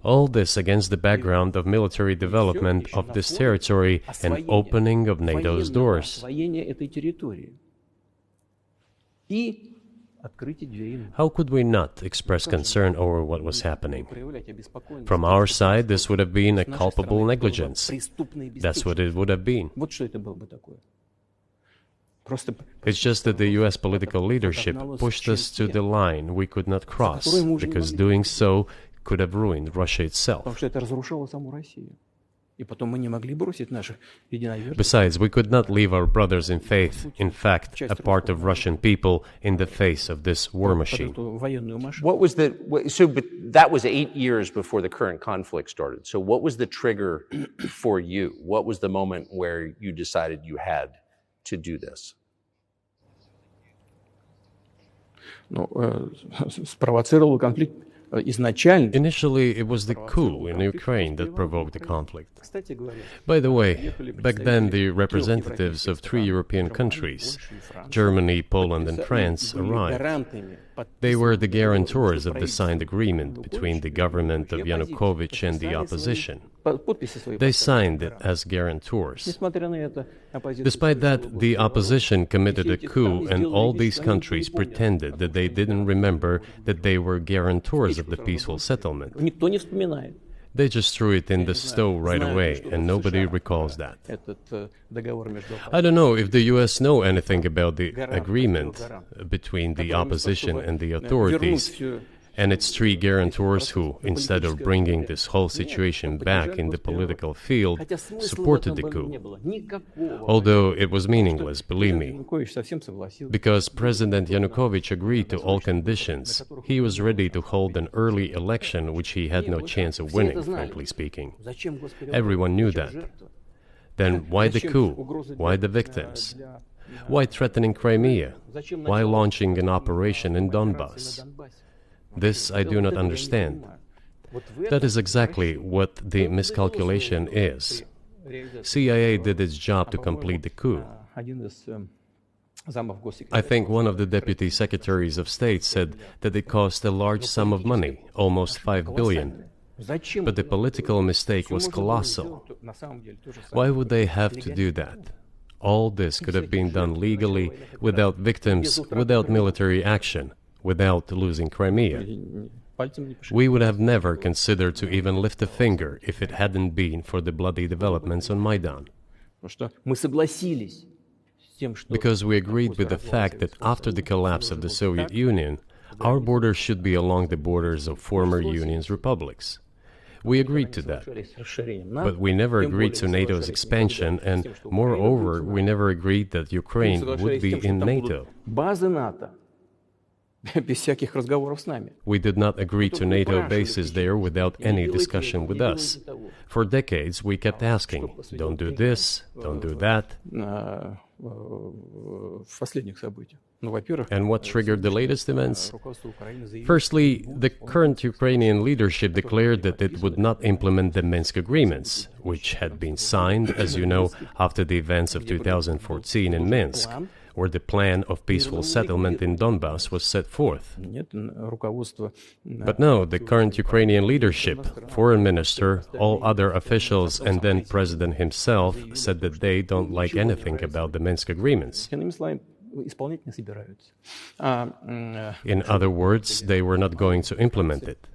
All this against the background of military development of this territory and opening of NATO's doors. How could we not express concern over what was happening? From our side, this would have been a culpable negligence. That's what it would have been. It's just that the U.S. political leadership pushed us to the line we could not cross, because doing so could have ruined Russia itself. Besides, we could not leave our brothers in faith, in fact, a part of Russian people, in the face of this war machine. But that was 8 years before the current conflict started. So what was the trigger for you? What was the moment where you decided you had to do this? Initially, it was the coup in Ukraine that provoked the conflict. By the way, back then the representatives of 3 European countries, Germany, Poland and France, arrived. They were the guarantors of the signed agreement between the government of Yanukovych and the opposition. They signed it as guarantors. Despite that, the opposition committed a coup, and all these countries pretended that they didn't remember that they were guarantors of the peaceful settlement. They just threw it in the stove right away, and nobody recalls that. I don't know if the U.S. know anything about the agreement between the opposition and the authorities, and its 3 guarantors who, instead of bringing this whole situation back in the political field, supported the coup. Although it was meaningless, believe me, because President Yanukovych agreed to all conditions. He was ready to hold an early election, which he had no chance of winning, frankly speaking. Everyone knew that. Then why the coup? Why the victims? Why threatening Crimea? Why launching an operation in Donbass? This I do not understand. That is exactly what the miscalculation is. CIA did its job to complete the coup. I think one of the deputy secretaries of state said that it cost a large sum of money, almost 5 billion. But the political mistake was colossal. Why would they have to do that? All this could have been done legally, without victims, without military action, without losing Crimea. We would have never considered to even lift a finger if it hadn't been for the bloody developments on Maidan. Because we agreed with the fact that after the collapse of the Soviet Union, our borders should be along the borders of former Union's republics. We agreed to that. But we never agreed to NATO's expansion, and moreover, we never agreed that Ukraine would be in NATO. We did not agree to NATO bases there without any discussion with us. For decades, we kept asking, don't do this, don't do that. And what triggered the latest events? Firstly, the current Ukrainian leadership declared that it would not implement the Minsk agreements, which had been signed, as you know, after the events of 2014 in Minsk, where the plan of peaceful settlement in Donbass was set forth. But no, the current Ukrainian leadership, foreign minister, all other officials, and then president himself said that they don't like anything about the Minsk agreements. In other words, they were not going to implement it.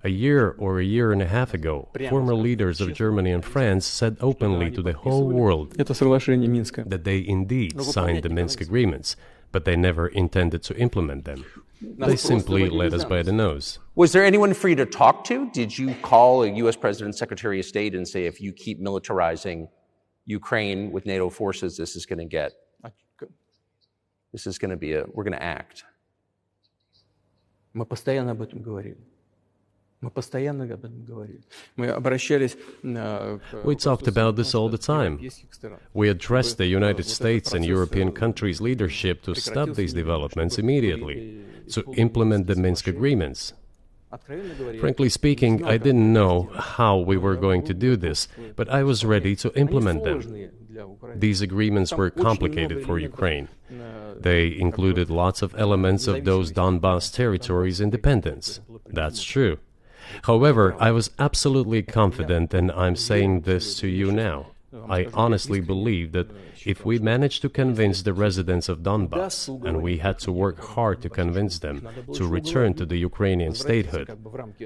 A year or a year and a half ago, former leaders of Germany and France said openly to the whole world that they indeed signed the Minsk agreements, but they never intended to implement them. They simply led us by the nose. Was there anyone for you to talk to? Did you call a U.S. President, Secretary of State and say, if you keep militarizing Ukraine with NATO forces, we're going to act? We talked about this all the time. We addressed the United States and European countries' leadership to stop these developments immediately, to implement the Minsk agreements. Frankly speaking, I didn't know how we were going to do this, but I was ready to implement them. These agreements were complicated for Ukraine. They included lots of elements of those Donbass territories' independence. That's true. However, I was absolutely confident, and I'm saying this to you now. I honestly believe that if we managed to convince the residents of Donbass, and we had to work hard to convince them to return to the Ukrainian statehood,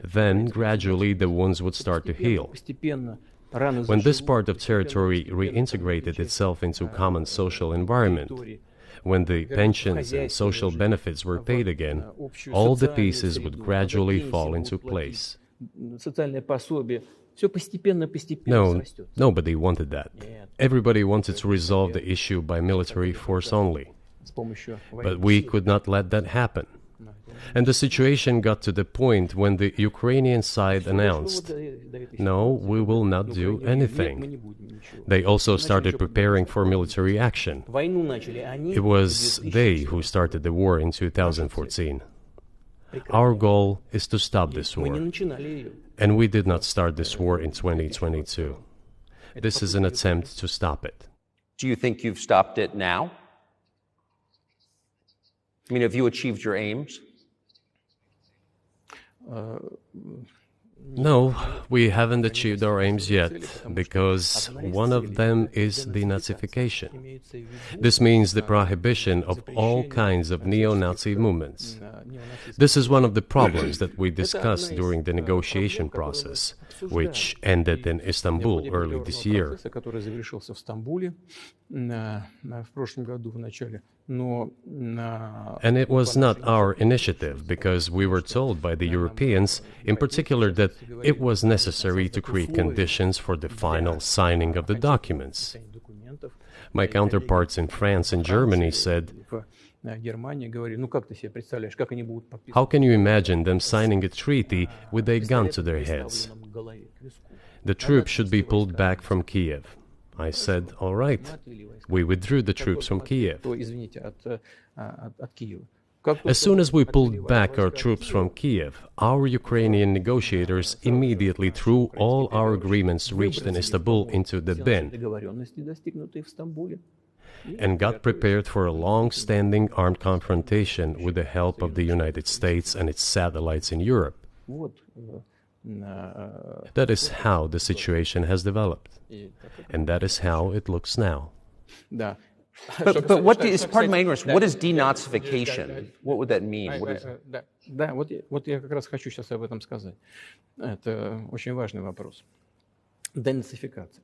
then gradually the wounds would start to heal. When this part of territory reintegrated itself into a common social environment, when the pensions and social benefits were paid again, all the pieces would gradually fall into place. No, nobody wanted that. Everybody wanted to resolve the issue by military force only. But we could not let that happen. And the situation got to the point when the Ukrainian side announced, no, we will not do anything. They also started preparing for military action. It was they who started the war in 2014. Our goal is to stop this war. And we did not start this war in 2022. This is an attempt to stop it. Do you think you've stopped it now? I mean, have you achieved your aims? No, we haven't achieved our aims yet, because one of them is denazification. This means the prohibition of all kinds of neo-Nazi movements. This is one of the problems that we discussed during the negotiation process, which ended in Istanbul early this year. And it was not our initiative, because we were told by the Europeans, in particular, that it was necessary to create conditions for the final signing of the documents. My counterparts in France and Germany said, "How can you imagine them signing a treaty with a gun to their heads? The troops should be pulled back from Kiev." I said, "All right." We withdrew the troops from Kiev. As soon as we pulled back our troops from Kiev, our Ukrainian negotiators immediately threw all our agreements reached in Istanbul into the bin and got prepared for a long-standing armed confrontation with the help of the United States and its satellites in Europe. That is how the situation has developed, and that is how it looks now. But what is, pardon my ignorance, what is denazification? What would that mean? What is... Да, вот я как раз хочу сейчас об этом сказать. Это очень важный вопрос. Денацификация.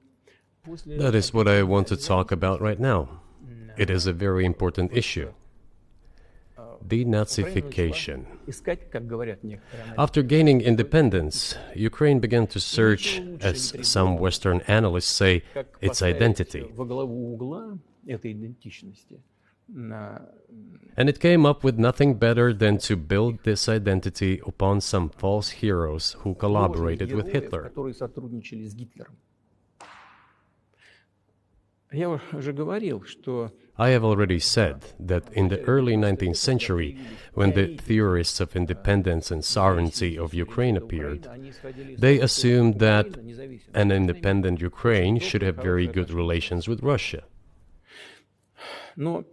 That is what I want to talk about right now. It is a very important issue. Denazification. After gaining independence, Ukraine began to search, as some Western analysts say, its identity. And it came up with nothing better than to build this identity upon some false heroes who collaborated with Hitler. I have already said that in the early 19th century, when the theorists of independence and sovereignty of Ukraine appeared, they assumed that an independent Ukraine should have very good relations with Russia. But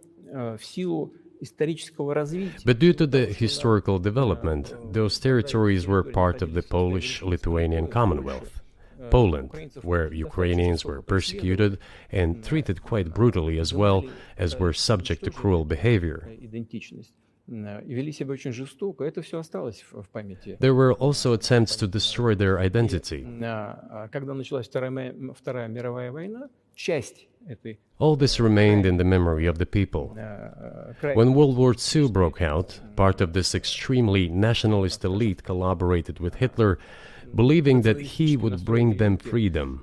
due to the historical development, those territories were part of the Polish-Lithuanian Commonwealth. Poland, where Ukrainians were persecuted and treated quite brutally, as well as were subject to cruel behavior. There were also attempts to destroy their identity. All this remained in the memory of the people. When World War II broke out, part of this extremely nationalist elite collaborated with Hitler, believing that he would bring them freedom.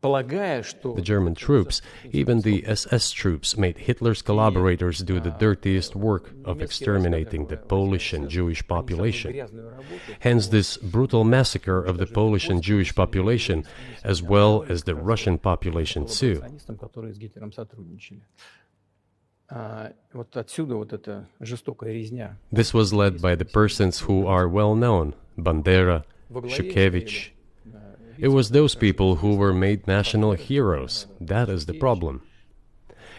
The German troops, even the SS troops, made Hitler's collaborators do the dirtiest work of exterminating the Polish and Jewish population. Hence this brutal massacre of the Polish and Jewish population, as well as the Russian population too. This was led by the persons who are well known, Bandera, Shukevich. It was those people who were made national heroes. That is the problem.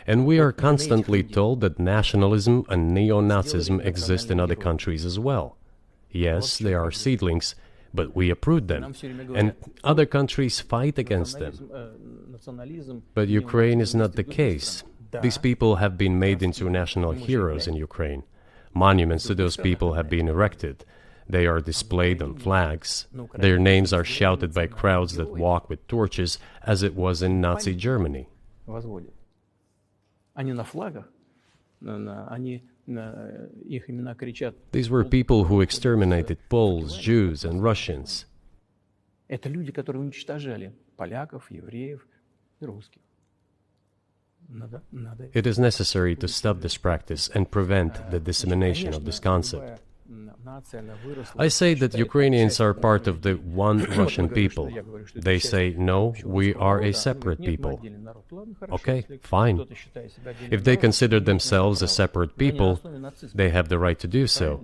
And we are constantly told that nationalism and neo-Nazism exist in other countries as well. Yes, they are seedlings, but we uproot them, and other countries fight against them. But Ukraine is not the case. These people have been made into national heroes in Ukraine. Monuments to those people have been erected. They are displayed on flags. Their names are shouted by crowds that walk with torches, as it was in Nazi Germany. These were people who exterminated Poles, Jews, and Russians. It is necessary to stop this practice and prevent the dissemination of this concept. I say that Ukrainians are part of the one Russian people. They say, no, we are a separate people. Okay, fine. If they consider themselves a separate people, they have the right to do so,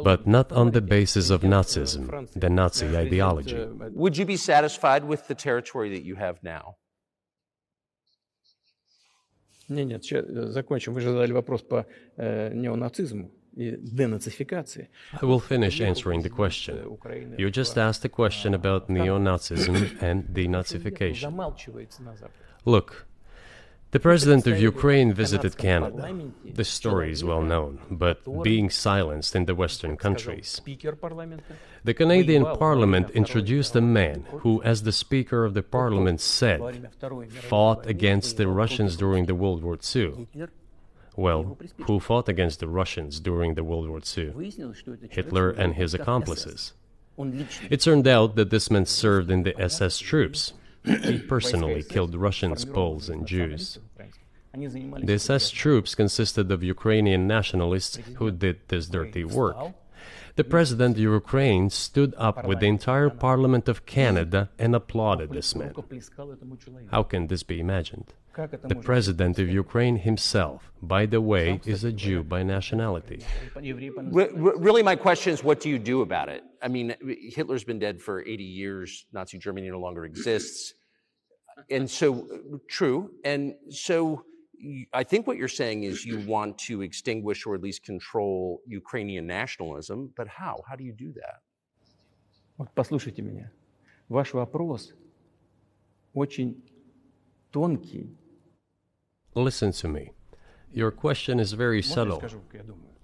but not on the basis of Nazism, the Nazi ideology. Would you be satisfied with the territory that you have now? Нет, закончим. Вы же задали вопрос по неонацизму и денацификации. I will finish answering the question. You just asked a question about neo-Nazism and denazification. Look, the president of Ukraine visited Canada. The story is well known, but being silenced in the Western countries. The Canadian Parliament introduced a man who, as the Speaker of the Parliament said, fought against the Russians during the World War II. Well, who fought against the Russians during the World War II? Hitler and his accomplices. It turned out that this man served in the SS troops. He personally killed Russians, Poles, and Jews. The SS troops consisted of Ukrainian nationalists who did this dirty work. The president of Ukraine stood up with the entire Parliament of Canada and applauded this man. How can this be imagined? The president of Ukraine himself, by the way, is a Jew by nationality. Really, my question is, what do you do about it? I mean, Hitler's been dead for 80 years. Nazi Germany no longer exists. And so, true. And so, I think what you're saying is you want to extinguish or at least control Ukrainian nationalism. But how? How do you do that? Вот послушайте меня. Ваш вопрос очень тонкий. Listen to me. Your question is very subtle,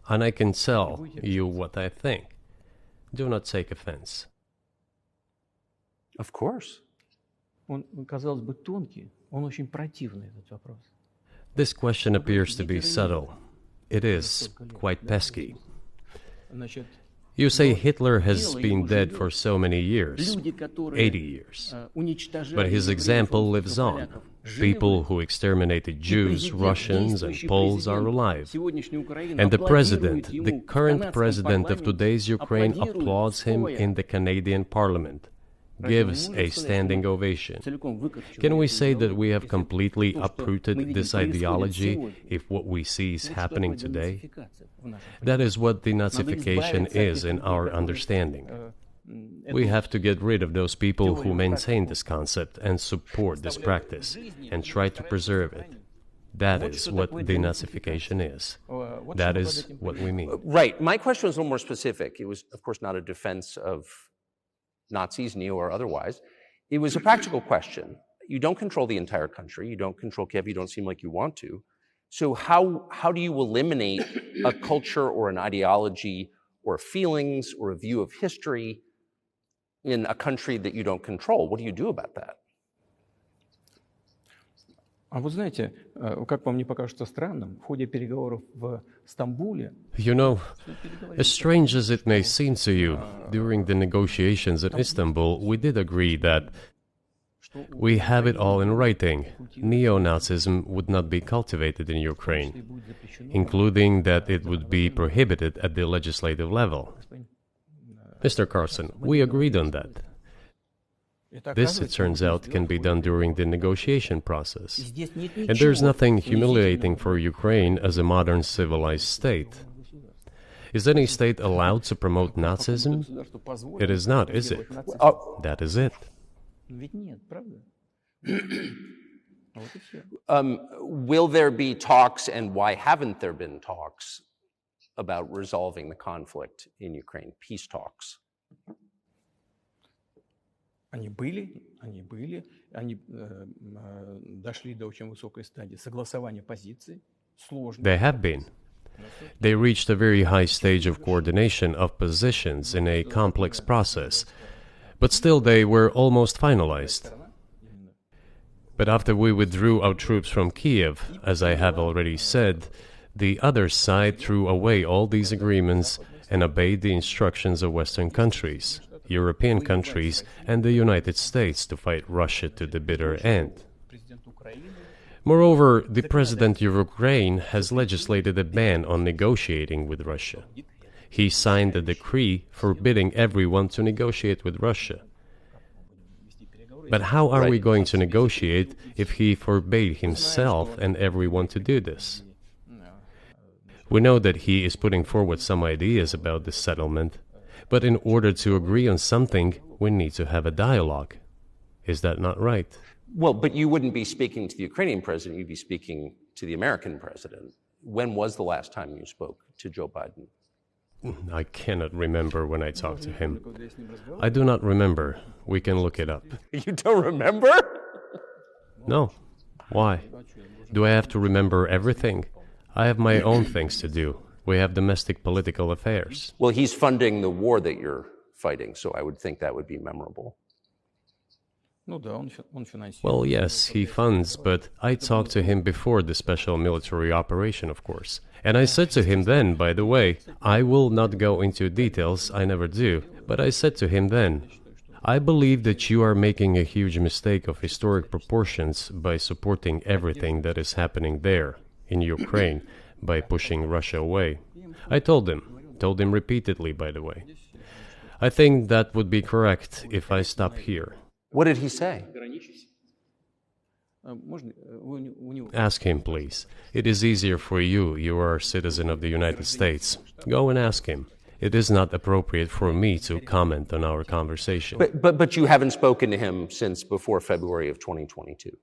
and I can tell you what I think. Do not take offense. Of course. Он, казалось бы, тонкий, он очень противный, этот вопрос. This question appears to be subtle. It is quite pesky. You say Hitler has been dead for so many years, 80 years. But his example lives on. People who exterminated Jews, Russians, and Poles are alive. And the president, the current president of today's Ukraine, applauds him in the Canadian Parliament, gives a standing ovation. Can we say that we have completely uprooted this ideology if what we see is happening today? That is what denazification is in our understanding. We have to get rid of those people who maintain this concept and support this practice and try to preserve it. That is what denazification is. That is what we mean. Right. My question was a little more specific. It was, of course, not a defense of Nazis, neo or otherwise. It was a practical question. You don't control the entire country. You don't control Kiev. You don't seem like you want to. So how do you eliminate a culture or an ideology or feelings or a view of history in a country that you don't control? What do you do about that? А вы знаете, как вам не покажется странным, в ходе переговоров в Стамбуле... You know, as strange as it may seem to you, during the negotiations in Istanbul, we did agree that we have it all in writing. Neo-Nazism would not be cultivated in Ukraine, including that it would be prohibited at the legislative level. Mr. Carlson, we agreed on that. This, it turns out, can be done during the negotiation process. And there's nothing humiliating for Ukraine as a modern civilized state. Is any state allowed to promote Nazism? It is not, is it? That is it. Will there be talks, and why haven't there been talks about resolving the conflict in Ukraine, peace talks? Они были, они дошли до очень высокой стадии согласования позиций. They have been. They reached a very high stage of coordination of positions in a complex process, but still they were almost finalized. But after we withdrew our troops from Kiev, as I have already said, the other side threw away all these agreements and obeyed the instructions of Western countries, European countries, and the United States to fight Russia to the bitter end. Moreover, the president of Ukraine has legislated a ban on negotiating with Russia. He signed a decree forbidding everyone to negotiate with Russia. But how are we going to negotiate if he forbade himself and everyone to do this? We know that he is putting forward some ideas about this settlement, but in order to agree on something, we need to have a dialogue. Is that not right? Well, but you wouldn't be speaking to the Ukrainian president, you'd be speaking to the American president. When was the last time you spoke to Joe Biden? I cannot remember when I talked to him. I do not remember. We can look it up. You don't remember? No. Why? Do I have to remember everything? I have my own things to do. We have domestic political affairs. Well, he's funding the war that you're fighting, so I would think that would be memorable. Well, yes, he funds, but I talked to him before the special military operation, of course. And I said to him then, by the way, I will not go into details, I never do, but I said to him then, I believe that you are making a huge mistake of historic proportions by supporting everything that is happening there, in Ukraine, by pushing Russia away. I told him repeatedly, by the way. I think that would be correct if I stop here. What did he say? Ask him, please. It is easier for you. You are a citizen of the United States. Go and ask him. It is not appropriate for me to comment on our conversation. But you haven't spoken to him since before February of 2022?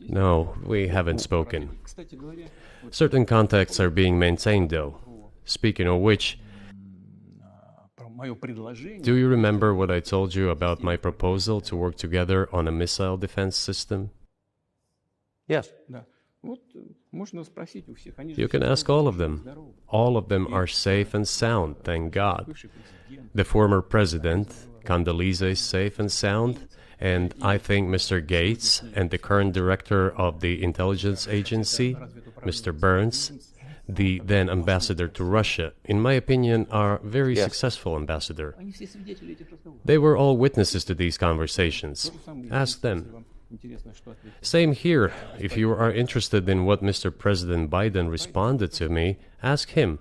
No, we haven't spoken. Certain contacts are being maintained, though. Speaking of which, do you remember what I told you about my proposal to work together on a missile defense system? Yes. You can ask all of them. All of them are safe and sound, thank God. The former president, Condoleezza, is safe and sound, and I think Mr. Gates and the current director of the intelligence agency, Mr. Burns, the then ambassador to Russia, in my opinion, are very successful ambassador. They were all witnesses to these conversations. Ask them. Same here. If you are interested in what Mr. President Biden responded to me, ask him.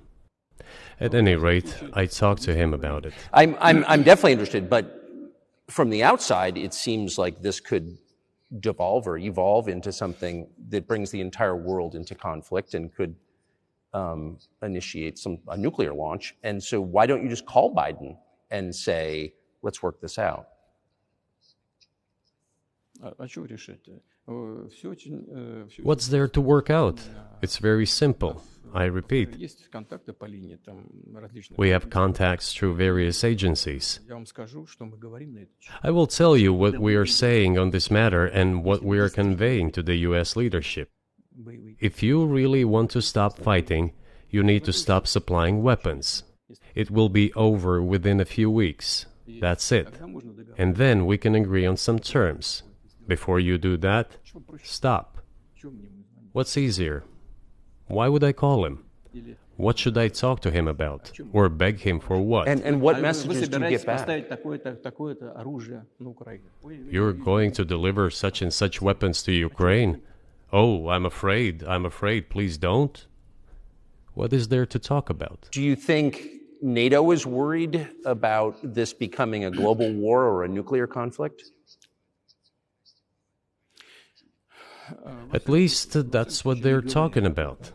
At any rate, I talked to him about it. I'm definitely interested, but from the outside, it seems like this could devolve or evolve into something that brings the entire world into conflict and could initiate a nuclear launch. And so why don't you just call Biden and say, let's work this out? What's there to work out? It's very simple. I repeat, we have contacts through various agencies. I will tell you what we are saying on this matter and what we are conveying to the U.S. leadership. If you really want to stop fighting, you need to stop supplying weapons. It will be over within a few weeks. That's it. And then we can agree on some terms. Before you do that, stop. What's easier? Why would I call him? What should I talk to him about? Or beg him for what? And what messages do you get back? You're going to deliver such and such weapons to Ukraine? Oh, I'm afraid, please don't. What is there to talk about? Do you think NATO is worried about this becoming a global war or a nuclear conflict? At least that's what they're talking about.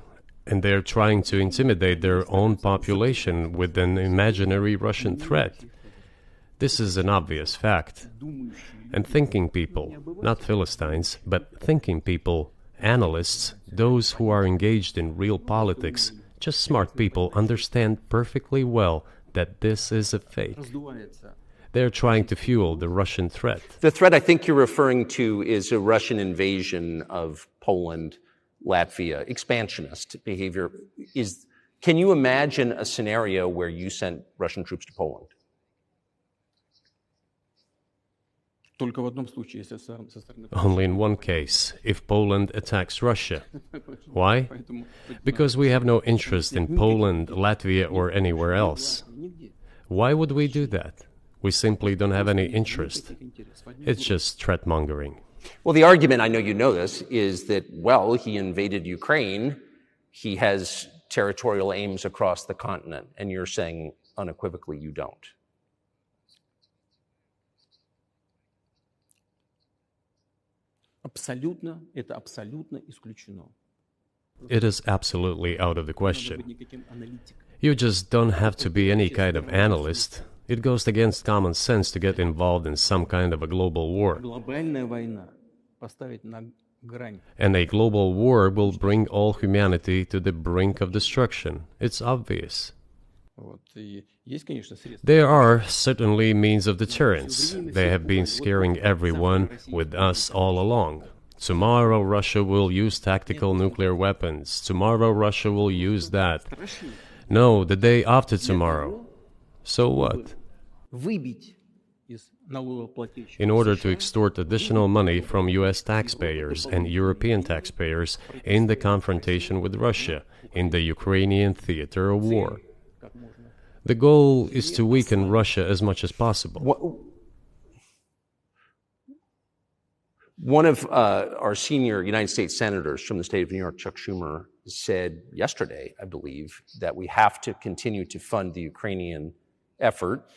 And they're trying to intimidate their own population with an imaginary Russian threat. This is an obvious fact. And thinking people, not Philistines, but thinking people, analysts, those who are engaged in real politics, just smart people, understand perfectly well that this is a fake. They're trying to fuel the Russian threat. The threat I think you're referring to is a Russian invasion of Poland, Latvia, expansionist behavior. Can you imagine a scenario where you sent Russian troops to Poland? Only in one case, if Poland attacks Russia. Why? Because we have no interest in Poland, Latvia, or anywhere else. Why would we do that? We simply don't have any interest. It's just threat-mongering. Well, the argument, I know you know this, is that, well, he invaded Ukraine, he has territorial aims across the continent, and you're saying unequivocally you don't. Это абсолютно исключено. It is absolutely out of the question. You just don't have to be any kind of analyst. It goes against common sense to get involved in some kind of a global war. And a global war will bring all humanity to the brink of destruction. It's obvious. There are certainly means of deterrence. They have been scaring everyone with us all along. Tomorrow Russia will use tactical nuclear weapons. Tomorrow Russia will use that. No, the day after tomorrow. So what? In order to extort additional money from US taxpayers and European taxpayers in the confrontation with Russia in the Ukrainian theater of war. The goal is to weaken Russia as much as possible. One of our senior United States senators from the state of New York, Chuck Schumer, said yesterday, I believe, that we have to continue to fund the Ukrainian effort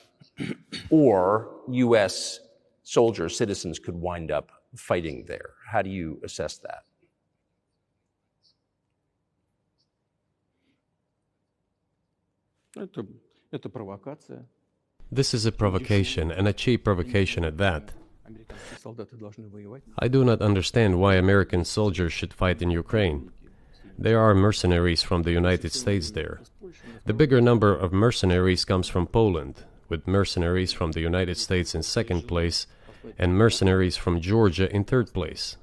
or U.S. soldiers, citizens could wind up fighting there. How do you assess that? This is a provocation, and a cheap provocation at that. I do not understand why American soldiers should fight in Ukraine. There are mercenaries from the United States there. The bigger number of mercenaries comes from Poland, with mercenaries from the United States in second place and mercenaries from Georgia in third place.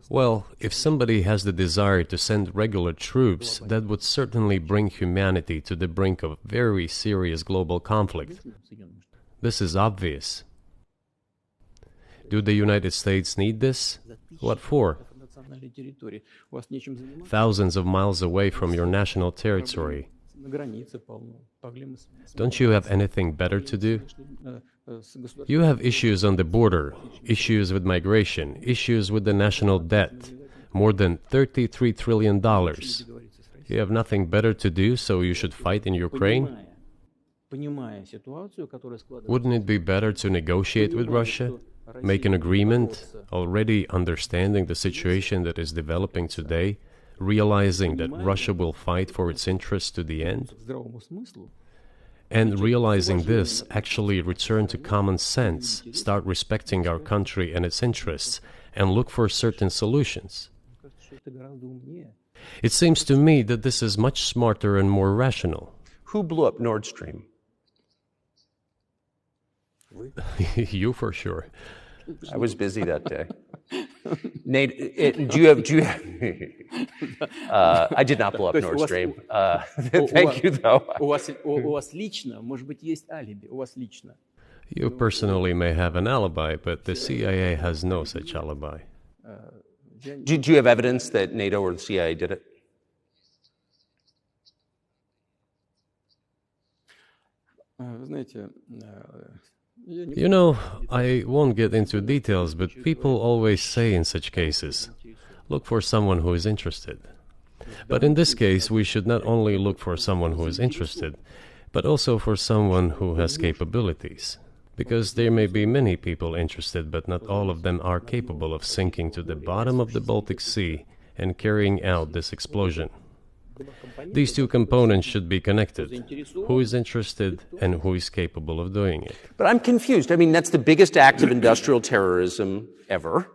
Well, if somebody has the desire to send regular troops, that would certainly bring humanity to the brink of very serious global conflict. This is obvious. Do the United States need this? What for? Thousands of miles away from your national territory. Don't you have anything better to do? You have issues on the border, issues with migration, issues with the national debt, more than $33 trillion. You have nothing better to do, so you should fight in Ukraine? Wouldn't it be better to negotiate with Russia? Make an agreement, already understanding the situation that is developing today, realizing that Russia will fight for its interests to the end? And realizing this, actually return to common sense, start respecting our country and its interests, and look for certain solutions. It seems to me that this is much smarter and more rational. Who blew up Nord Stream? You for sure. I was busy that day. Nate, do you have I did not blow up Nord Stream. Thank you, though. You personally may have an alibi, but the CIA has no such alibi. Do you have evidence that NATO or the CIA did it? You know, I won't get into details, but people always say in such cases, look for someone who is interested. But in this case, we should not only look for someone who is interested, but also for someone who has capabilities. Because there may be many people interested, but not all of them are capable of sinking to the bottom of the Baltic Sea and carrying out this explosion. These two components should be connected. Who is interested and who is capable of doing it? But I'm confused. I mean, that's the biggest act of industrial terrorism ever,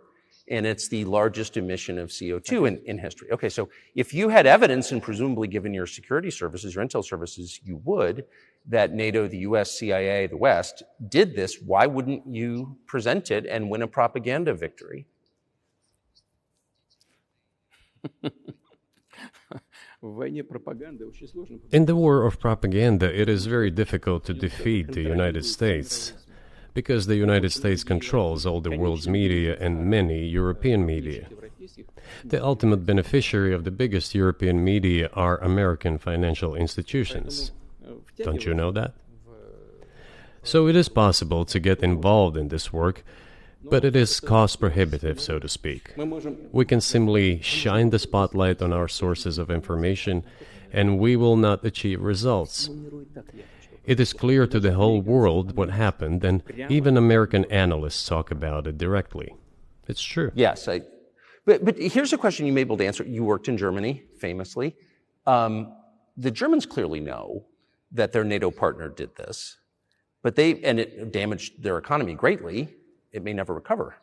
and it's the largest emission of CO2 in history. Okay, so if you had evidence, and presumably given your security services, your intel services, you would, that NATO, the US, CIA, the West, did this, why wouldn't you present it and win a propaganda victory? In the war of propaganda, it is very difficult to defeat the United States, because the United States controls all the world's media and many European media. The ultimate beneficiary of the biggest European media are American financial institutions. Don't you know that? So it is possible to get involved in this work, But it is cost prohibitive, so to speak. We can simply shine the spotlight on our sources of information, and we will not achieve results. It is clear to the whole world what happened, and even American analysts talk about it directly. It's true. Yes, but here's a question you may be able to answer. You worked in Germany, famously. The Germans clearly know that their NATO partner did this, and it damaged their economy greatly. It may never recover.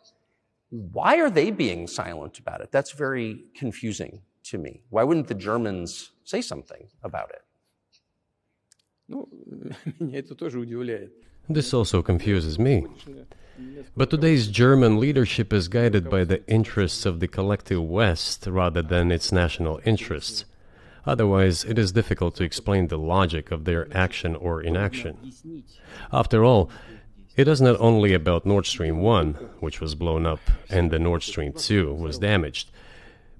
Why are they being silent about it? That's very confusing to me. Why wouldn't the Germans say something about it? This also confuses me. But today's German leadership is guided by the interests of the collective West rather than its national interests. Otherwise, it is difficult to explain the logic of their action or inaction. After all, it is not only about Nord Stream 1, which was blown up, and the Nord Stream 2 was damaged.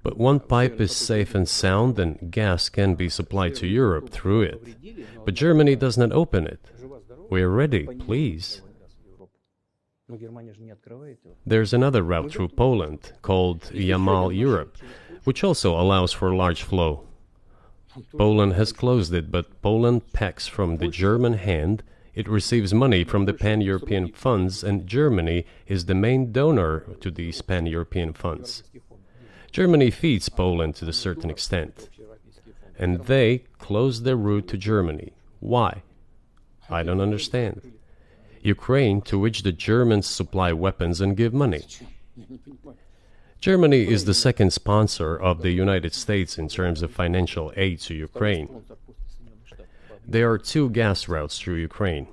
But one pipe is safe and sound, and gas can be supplied to Europe through it. But Germany does not open it. We are ready, please. There's another route through Poland, called Yamal Europe, which also allows for large flow. Poland has closed it, but Poland packs from the German hand. It receives money from the pan-European funds, and Germany is the main donor to these pan-European funds. Germany feeds Poland to a certain extent, and they close their route to Germany. Why? I don't understand. Ukraine, to which the Germans supply weapons and give money. Germany is the second sponsor of the United States in terms of financial aid to Ukraine. There are two gas routes through Ukraine.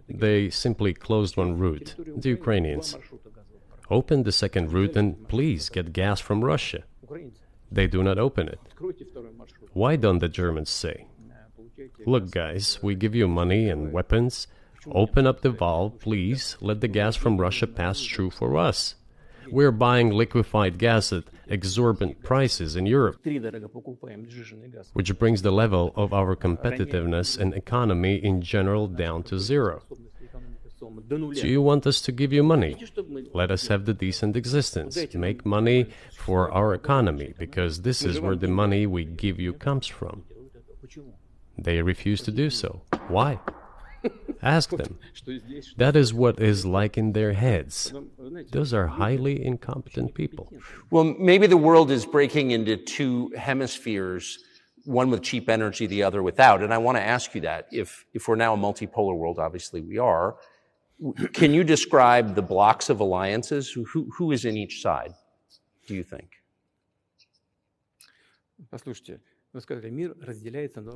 They simply closed one route, the Ukrainians. Open the second route and please get gas from Russia. They do not open it. Why don't the Germans say, look guys, we give you money and weapons, open up the valve, please, let the gas from Russia pass through for us. We're buying liquefied gas at exorbitant prices in Europe, which brings the level of our competitiveness and economy in general down to zero. Do you want us to give you money? Let us have the decent existence. Make money for our economy, because this is where the money we give you comes from. They refuse to do so. Why? Ask them. That is what is like in their heads. Those are highly incompetent people. Well, maybe the world is breaking into two hemispheres, one with cheap energy, the other without. And I want to ask you that. If we're now a multipolar world, obviously we are, can you describe the blocks of alliances? Who is in each side, do you think?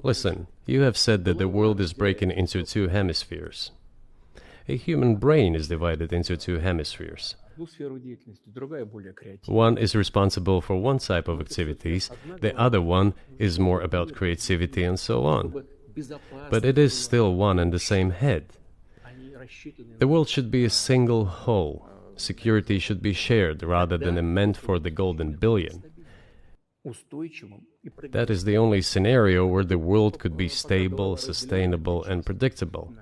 Listen, you have said that the world is breaking into two hemispheres. A human brain is divided into two hemispheres. One is responsible for one type of activities, the other one is more about creativity and so on. But it is still one and the same head. The world should be a single whole. Security should be shared rather than meant for the golden billion. That is the only scenario where the world could be stable, sustainable, and predictable.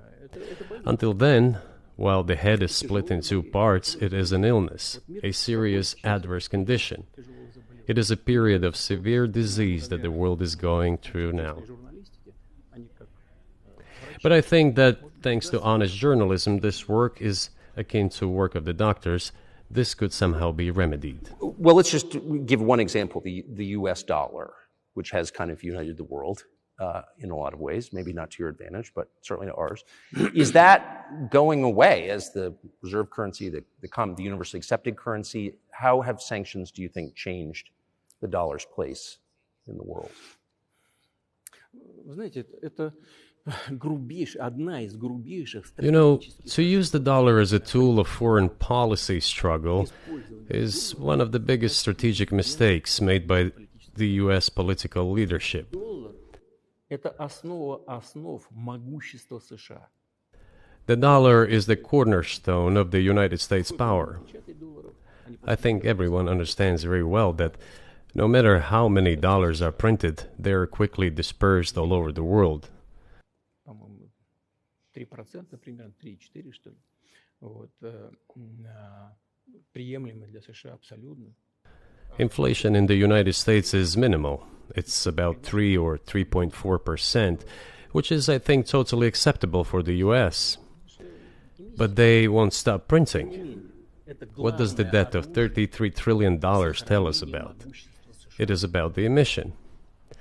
Until then, while the head is split in two parts, it is an illness, a serious adverse condition. It is a period of severe disease that the world is going through now. But I think that, thanks to honest journalism, this work is akin to work of the doctors. This could somehow be remedied. Well, let's just give one example, the US dollar, which has kind of united the world in a lot of ways, maybe not to your advantage, but certainly to ours. Is that going away as the reserve currency, the universally accepted currency? How have sanctions, do you think, changed the dollar's place in the world? You know, to use the dollar as a tool of foreign policy struggle is one of the biggest strategic mistakes made by the U.S. political leadership. The dollar is the cornerstone of the United States power. I think everyone understands very well that no matter how many dollars are printed, they are quickly dispersed all over the world. приемлемый для США абсолютно. Inflation in the United States is minimal. It's about 3 or 3.4%, which is, I think, totally acceptable for the US. But they won't stop printing. What does the debt of $33 trillion tell us about? It is about the emission.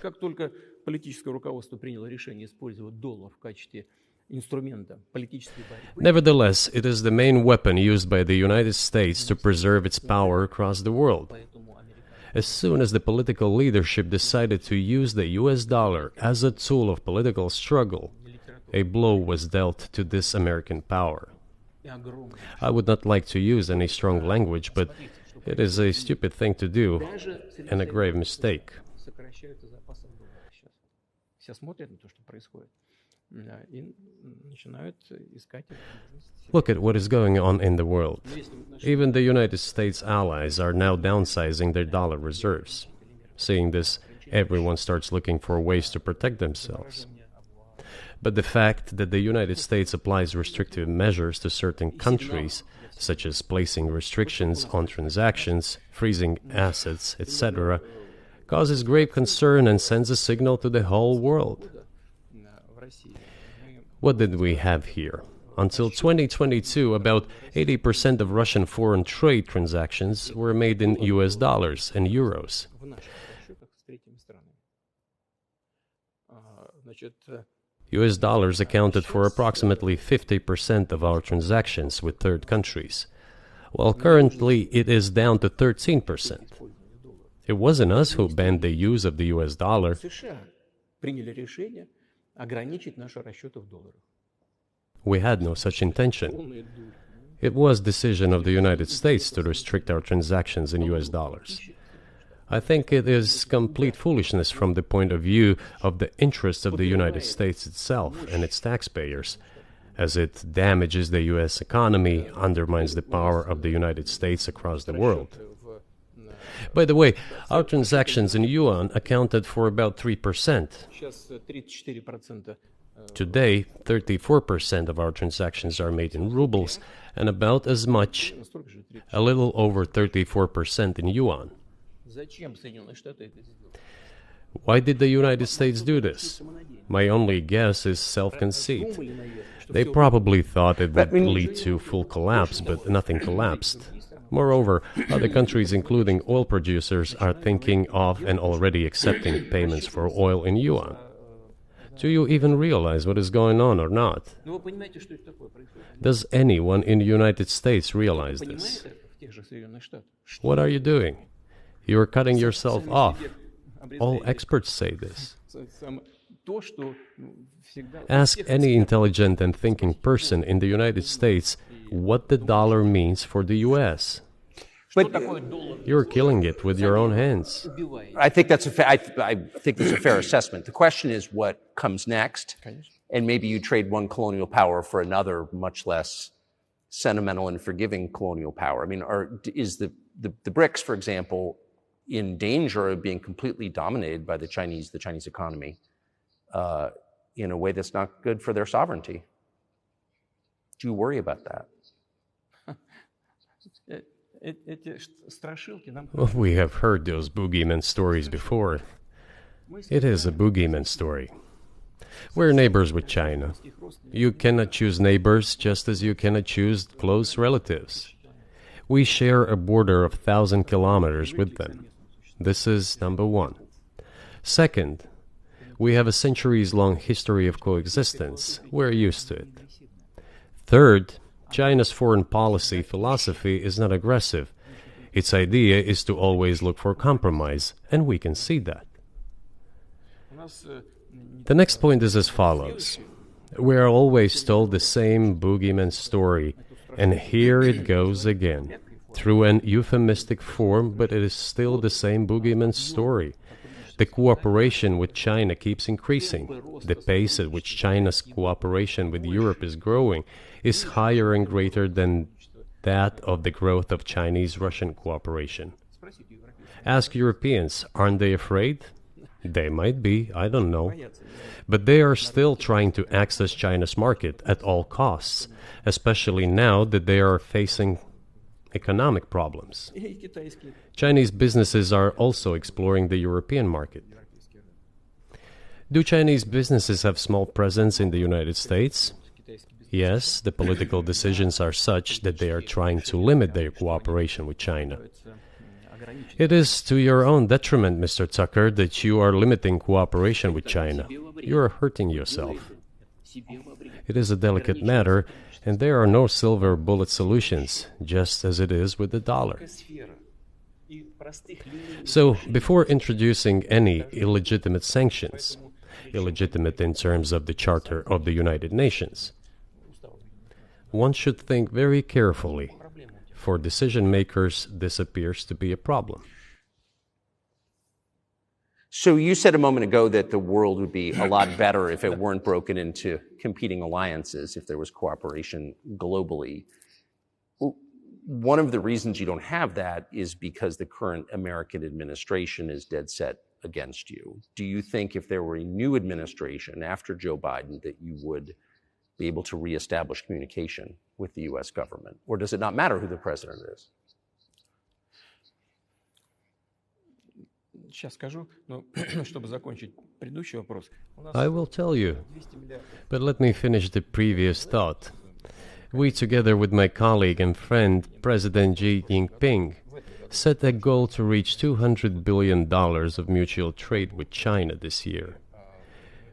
Как только политическое руководство приняло решение использовать доллар в качестве инструмента политической борьбы, Nevertheless, it is the main weapon used by the United States to preserve its power across the world. As soon as the political leadership decided to use the US dollar as a tool of political struggle, a blow was dealt to this American power. I would not like to use any strong language, but it is a stupid thing to do and a grave mistake. сокращаются запасы доллара сейчас. Все смотрят на то, что происходит, и начинают искать возможности. Look at what is going on in the world. Even the United States allies are now downsizing their dollar reserves. Seeing this, everyone starts looking for ways to protect themselves. But the fact that the United States applies restrictive measures to certain countries, such as placing restrictions on transactions, freezing assets, etc., causes grave concern and sends a signal to the whole world. What did we have here? Until 2022, about 80% of Russian foreign trade transactions were made in US dollars and euros. В наших расчетах с третьими странами. Значит, US dollars accounted for approximately 50% of our transactions with third countries, while currently it is down to 13%. It wasn't us who banned the use of the US dollar. США приняли решение ограничить наши расчеты в долларах. We had no such intention. It was decision of the United States to restrict our transactions in US dollars. I think it is complete foolishness from the point of view of the interests of the United States itself and its taxpayers, as it damages the US economy, undermines the power of the United States across the world. By the way, our transactions in yuan accounted for about 3%. Сейчас 34%. Today, 34% of our transactions are made in rubles, and about as much, a little over 34% in yuan. Зачем Соединенные Штаты это сделали? Why did the United States do this? My only guess is self-conceit. They probably thought it would lead to full collapse, but nothing collapsed. Moreover, other countries, including oil producers, are thinking of and already accepting payments for oil in yuan. Do you even realize what is going on or not? Ну, вы понимаете, что это такое происходит? Does anyone in the United States realize this? Понимаете, в тех же Соединенных Штатах? What are you doing? You are cutting yourself off. All experts say this. То, что всегда... Ask any intelligent and thinking person in the United States what the dollar means for the US. Что такое доллар? You're killing it with your own hands. Убивает. I think that's I think that's a fair assessment. The question is what comes next, and maybe you trade one colonial power for another, much less sentimental and forgiving colonial power. I mean, is the BRICS, for example, in danger of being completely dominated by the Chinese economy in a way that's not good for their sovereignty? Do you worry about that? Эти страшилки нам... Well, we have heard those boogeyman stories before. It is a boogeyman story. We're neighbors with China. You cannot choose neighbors just as you cannot choose close relatives. We share a border of 1,000 kilometers with them. This is number one. Second, we have a centuries-long history of coexistence. We're used to it. Third, China's foreign policy philosophy is not aggressive. Its idea is to always look for compromise, and we can see that. The next point is as follows. We are always told the same boogeyman story, and here it goes again, through an euphemistic form, but it is still the same boogeyman story. The cooperation with China keeps increasing. The pace at which China's cooperation with Europe is growing is higher and greater than that of the growth of Chinese-Russian cooperation. Ask Europeans, aren't they afraid? They might be, I don't know. But they are still trying to access China's market at all costs, especially now that they are facing economic problems. И китайские. Chinese businesses are also exploring the European market. Do Chinese businesses have small presence in the United States? Yes, the political decisions are such that they are trying to limit their cooperation with China. It is to your own detriment, Mr. Tucker, that you are limiting cooperation with China. You are hurting yourself. It is a delicate matter, and there are no silver bullet solutions, just as it is with the dollar. So, before introducing any illegitimate sanctions, illegitimate in terms of the Charter of the United Nations, one should think very carefully. For decision makers, this appears to be a problem. So you said a moment ago that the world would be a lot better if it weren't broken into competing alliances, if there was cooperation globally. One of the reasons you don't have that is because the current American administration is dead set against you. Do you think if there were a new administration after Joe Biden that you would be able to reestablish communication with the U.S. government? Or does it not matter who the president is? Сейчас скажу, но чтобы закончить предыдущий вопрос. I will tell you, but let me finish the previous thought. We, together with my colleague and friend, President Xi Jinping, set a goal to reach $200 billion of mutual trade with China this year.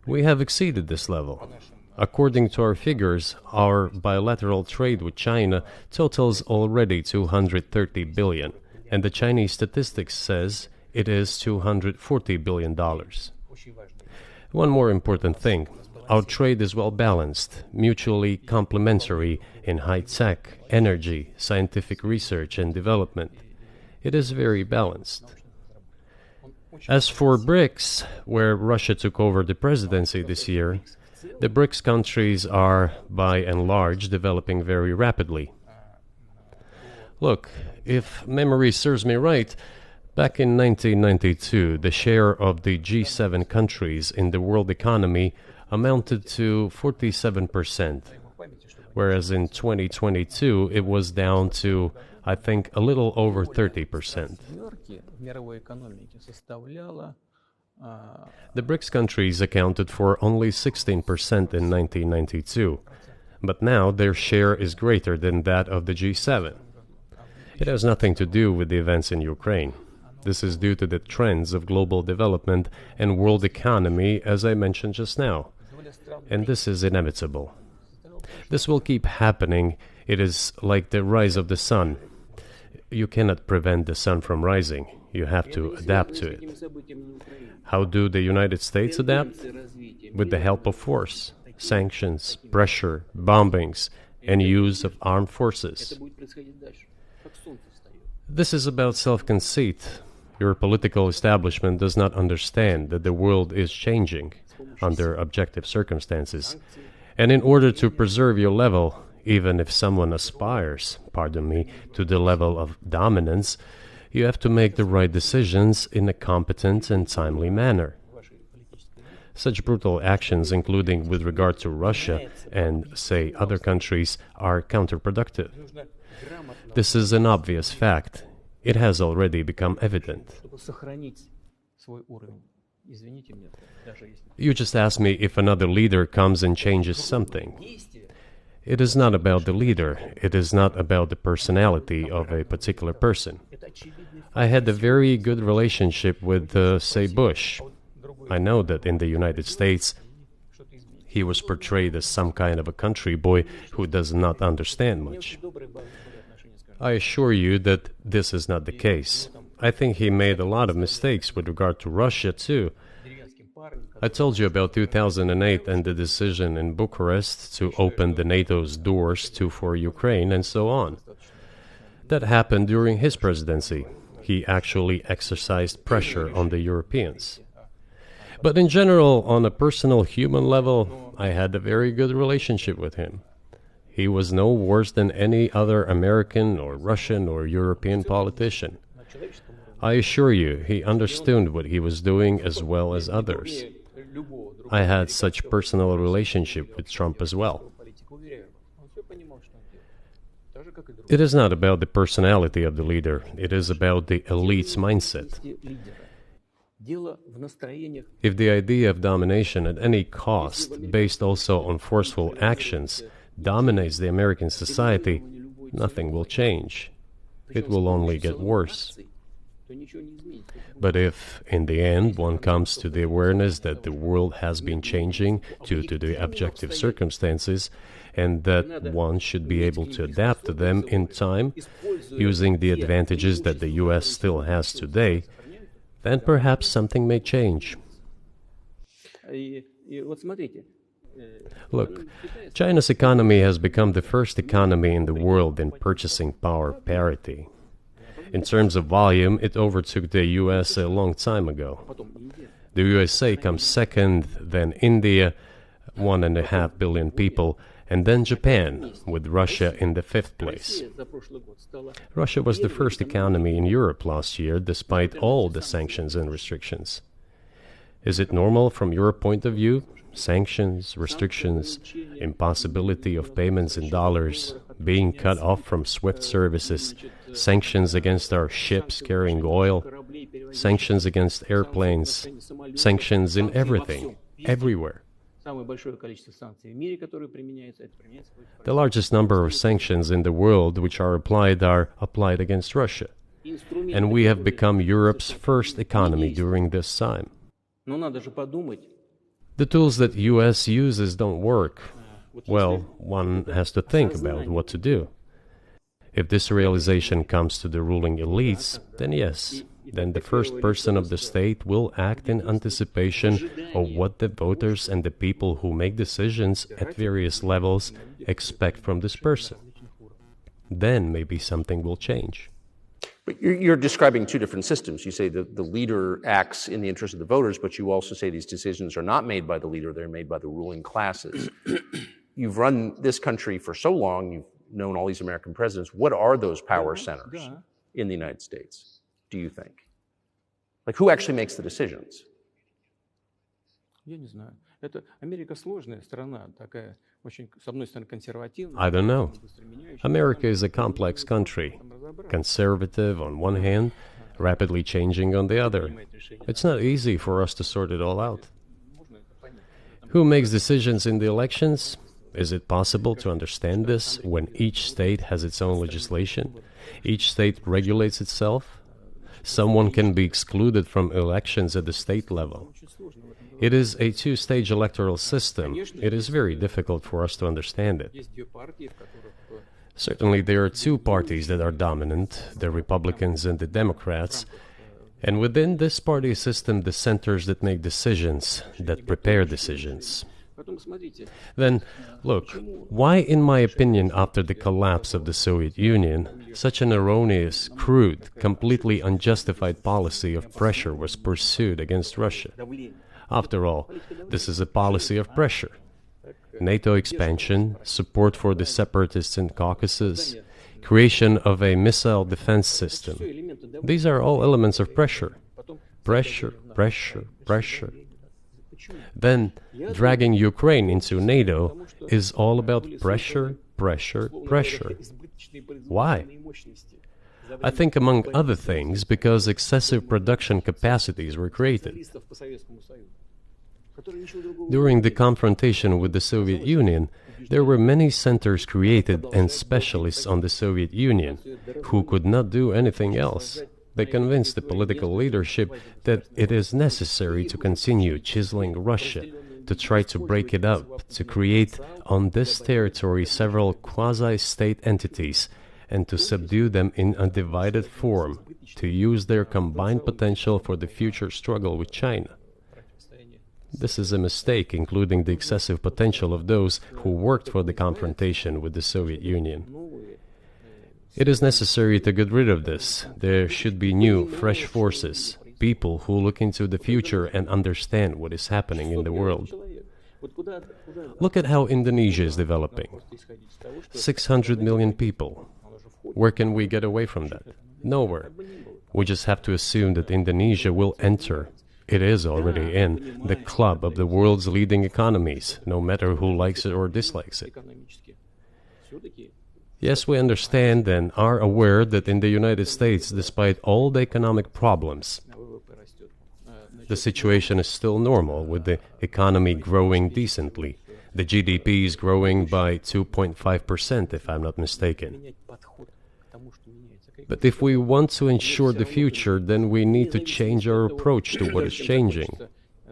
We have exceeded this level. According to our figures, our bilateral trade with China totals already $230 billion, and the Chinese statistics says it is $240 billion. One more important thing. Our trade is well balanced, mutually complementary in high-tech, energy, scientific research and development. It is very balanced. As for BRICS, where Russia took over the presidency this year, the BRICS countries are, by and large, developing very rapidly. Look, if memory serves me right, back in 1992, the share of the G7 countries in the world economy amounted to 47%, whereas in 2022 it was down to, I think, a little over 30%. The BRICS countries accounted for only 16% in 1992, but now their share is greater than that of the G7. It has nothing to do with the events in Ukraine. This is due to the trends of global development and world economy, as I mentioned just now. And this is inevitable. This will keep happening. It is like the rise of the sun. You cannot prevent the sun from rising. You have to adapt to it. How do the United States adapt? With the help of force, sanctions, pressure, bombings, and use of armed forces. This is about self-conceit. Your political establishment does not understand that the world is changing under objective circumstances. And in order to preserve your level, even if someone aspires, to the level of dominance, you have to make the right decisions in a competent and timely manner. Such brutal actions, including with regard to Russia and, say, other countries, are counterproductive. This is an obvious fact. It has already become evident. You just asked me if another leader comes and changes something. It is not about the leader. It is not about the personality of a particular person. I had a very good relationship with, say, Bush. I know that in the United States, he was portrayed as some kind of a country boy who does not understand much. I assure you that this is not the case. I think he made a lot of mistakes with regard to Russia, too. I told you about 2008 and the decision in Bucharest to open the NATO's doors for Ukraine and so on. That happened during his presidency. He actually exercised pressure on the Europeans. But in general, on a personal human level, I had a very good relationship with him. He was no worse than any other American or Russian or European politician. I assure you, he understood what he was doing as well as others. I had such personal relationship with Trump as well. It is not about the personality of the leader, it is about the elite's mindset. If the idea of domination at any cost, based also on forceful actions, dominates the American society, nothing will change. It will only get worse. But if, in the end, one comes to the awareness that the world has been changing due to the objective circumstances, and that one should be able to adapt to them in time, using the advantages that the US still has today, then perhaps something may change. Look, China's economy has become the first economy in the world in purchasing power parity. In terms of volume, it overtook the US a long time ago. The USA comes second, then India, 1.5 billion people, and then Japan, with Russia in the fifth place. Russia was the first economy in Europe last year, despite all the sanctions and restrictions. Is it normal from your point of view? Sanctions, restrictions, impossibility of payments in dollars, being cut off from SWIFT services, sanctions against our ships carrying oil, sanctions against airplanes, sanctions in everything, everywhere. The largest number of sanctions in the world which are applied against Russia. And we have become Europe's first economy during this time. The tools that US uses don't work. Well, one has to think about what to do. If this realization comes to the ruling elites, then yes, then the first person of the state will act in anticipation of what the voters and the people who make decisions at various levels expect from this person. Then maybe something will change. But you're describing two different systems. You say that the leader acts in the interest of the voters, but you also say these decisions are not made by the leader, they're made by the ruling classes. You've run this country for so long, you've known all these American presidents. What are those power centers in the United States, do you think? Like, who actually makes the decisions? I don't know. America is a complex country. Conservative on one hand, rapidly changing on the other. It's not easy for us to sort it all out. Who makes decisions in the elections? Is it possible to understand this when each state has its own legislation? Each state regulates itself? Someone can be excluded from elections at the state level. It is a two-stage electoral system. It is very difficult for us to understand it. Certainly there are two parties that are dominant, the Republicans and the Democrats, and within this party system, the centers that make decisions, that prepare decisions. Then, look, why, in my opinion, after the collapse of the Soviet Union, such an erroneous, crude, completely unjustified policy of pressure was pursued against Russia? After all, this is a policy of pressure. NATO expansion, support for the separatists in Caucasus, creation of a missile defense system. These are all elements of pressure. Pressure, pressure, pressure. Then, dragging Ukraine into NATO is all about pressure, pressure, pressure. Why? I think, among other things, because excessive production capacities were created. During the confrontation with the Soviet Union, there were many centers created and specialists on the Soviet Union who could not do anything else. They convinced the political leadership that it is necessary to continue chiseling Russia, to try to break it up, to create on this territory several quasi-state entities, and to subdue them in a divided form, to use their combined potential for the future struggle with China. This is a mistake, including the excessive potential of those who worked for the confrontation with the Soviet Union. It is necessary to get rid of this. There should be new, fresh forces, people who look into the future and understand what is happening in the world. Look at how Indonesia is developing. 600 million people. Where can we get away from that? Nowhere. We just have to assume that Indonesia will enter. It is already in the club of the world's leading economies, no matter who likes it or dislikes it. Yes, we understand and are aware that in the United States, despite all the economic problems, the situation is still normal, with the economy growing decently. The GDP is growing by 2.5%, if I'm not mistaken. But if we want to ensure the future, then we need to change our approach to what is changing.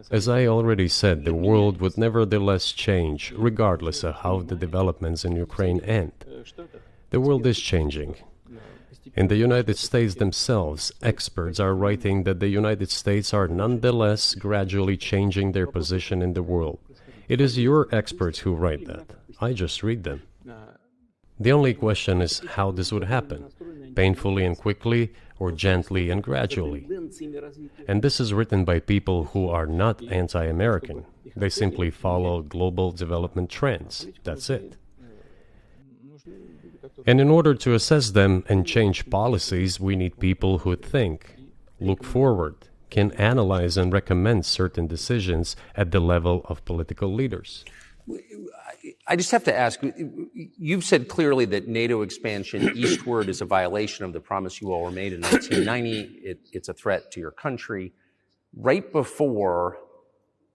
As I already said, the world would nevertheless change, regardless of how the developments in Ukraine end. The world is changing. In the United States themselves, experts are writing that the United States are nonetheless gradually changing their position in the world. It is your experts who write that. I just read them. The only question is how this would happen, painfully and quickly, or gently and gradually. And this is written by people who are not anti-American. They simply follow global development trends. That's it. And in order to assess them and change policies, we need people who think, look forward, can analyze and recommend certain decisions at the level of political leaders. I just have to ask, you've said clearly that NATO expansion eastward is a violation of the promise you all were made in 1990. It's a threat to your country. Right before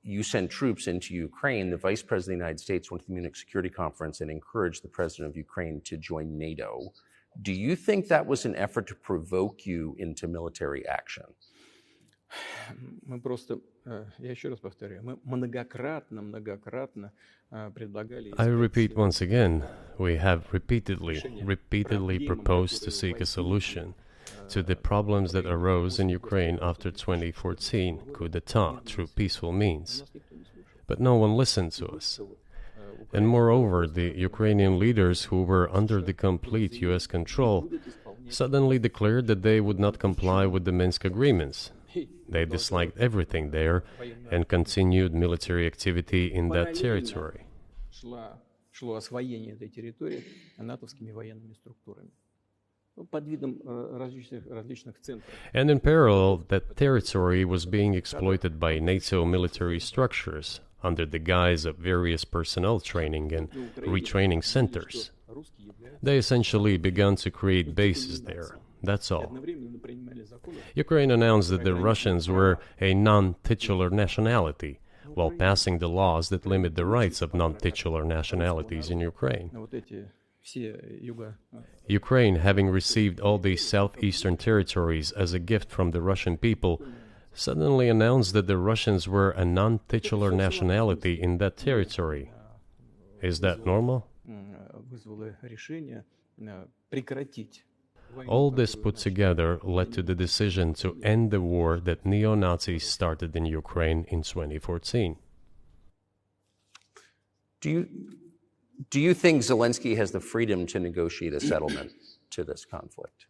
you sent troops into Ukraine, the Vice President of the United States went to the Munich Security Conference and encouraged the President of Ukraine to join NATO. Do you think that was an effort to provoke you into military action? Мы просто, я еще раз повторяю, мы многократно предлагали... I repeat once again, we have repeatedly proposed to seek a solution to the problems that arose in Ukraine after 2014 coup d'etat through peaceful means. But no one listened to us. And moreover, the Ukrainian leaders who were under the complete U.S. control suddenly declared that they would not comply with the Minsk agreements. They disliked everything there and continued military activity in that territory. Шло освоение этой территории натовскими военными структурами. Под видом различных центров. And in parallel, that territory was being exploited by NATO military structures under the guise of various personnel training and retraining centers. They essentially began to create bases there. That's all. Ukraine announced that the Russians were a non-titular nationality, while passing the laws that limit the rights of non-titular nationalities in Ukraine. Ukraine, having received all these southeastern territories as a gift from the Russian people, suddenly announced that the Russians were a non-titular nationality in that territory. Is that normal? All this put together led to the decision to end the war that neo-Nazis started in Ukraine in 2014. Do you think Zelensky has the freedom to negotiate a settlement to this conflict?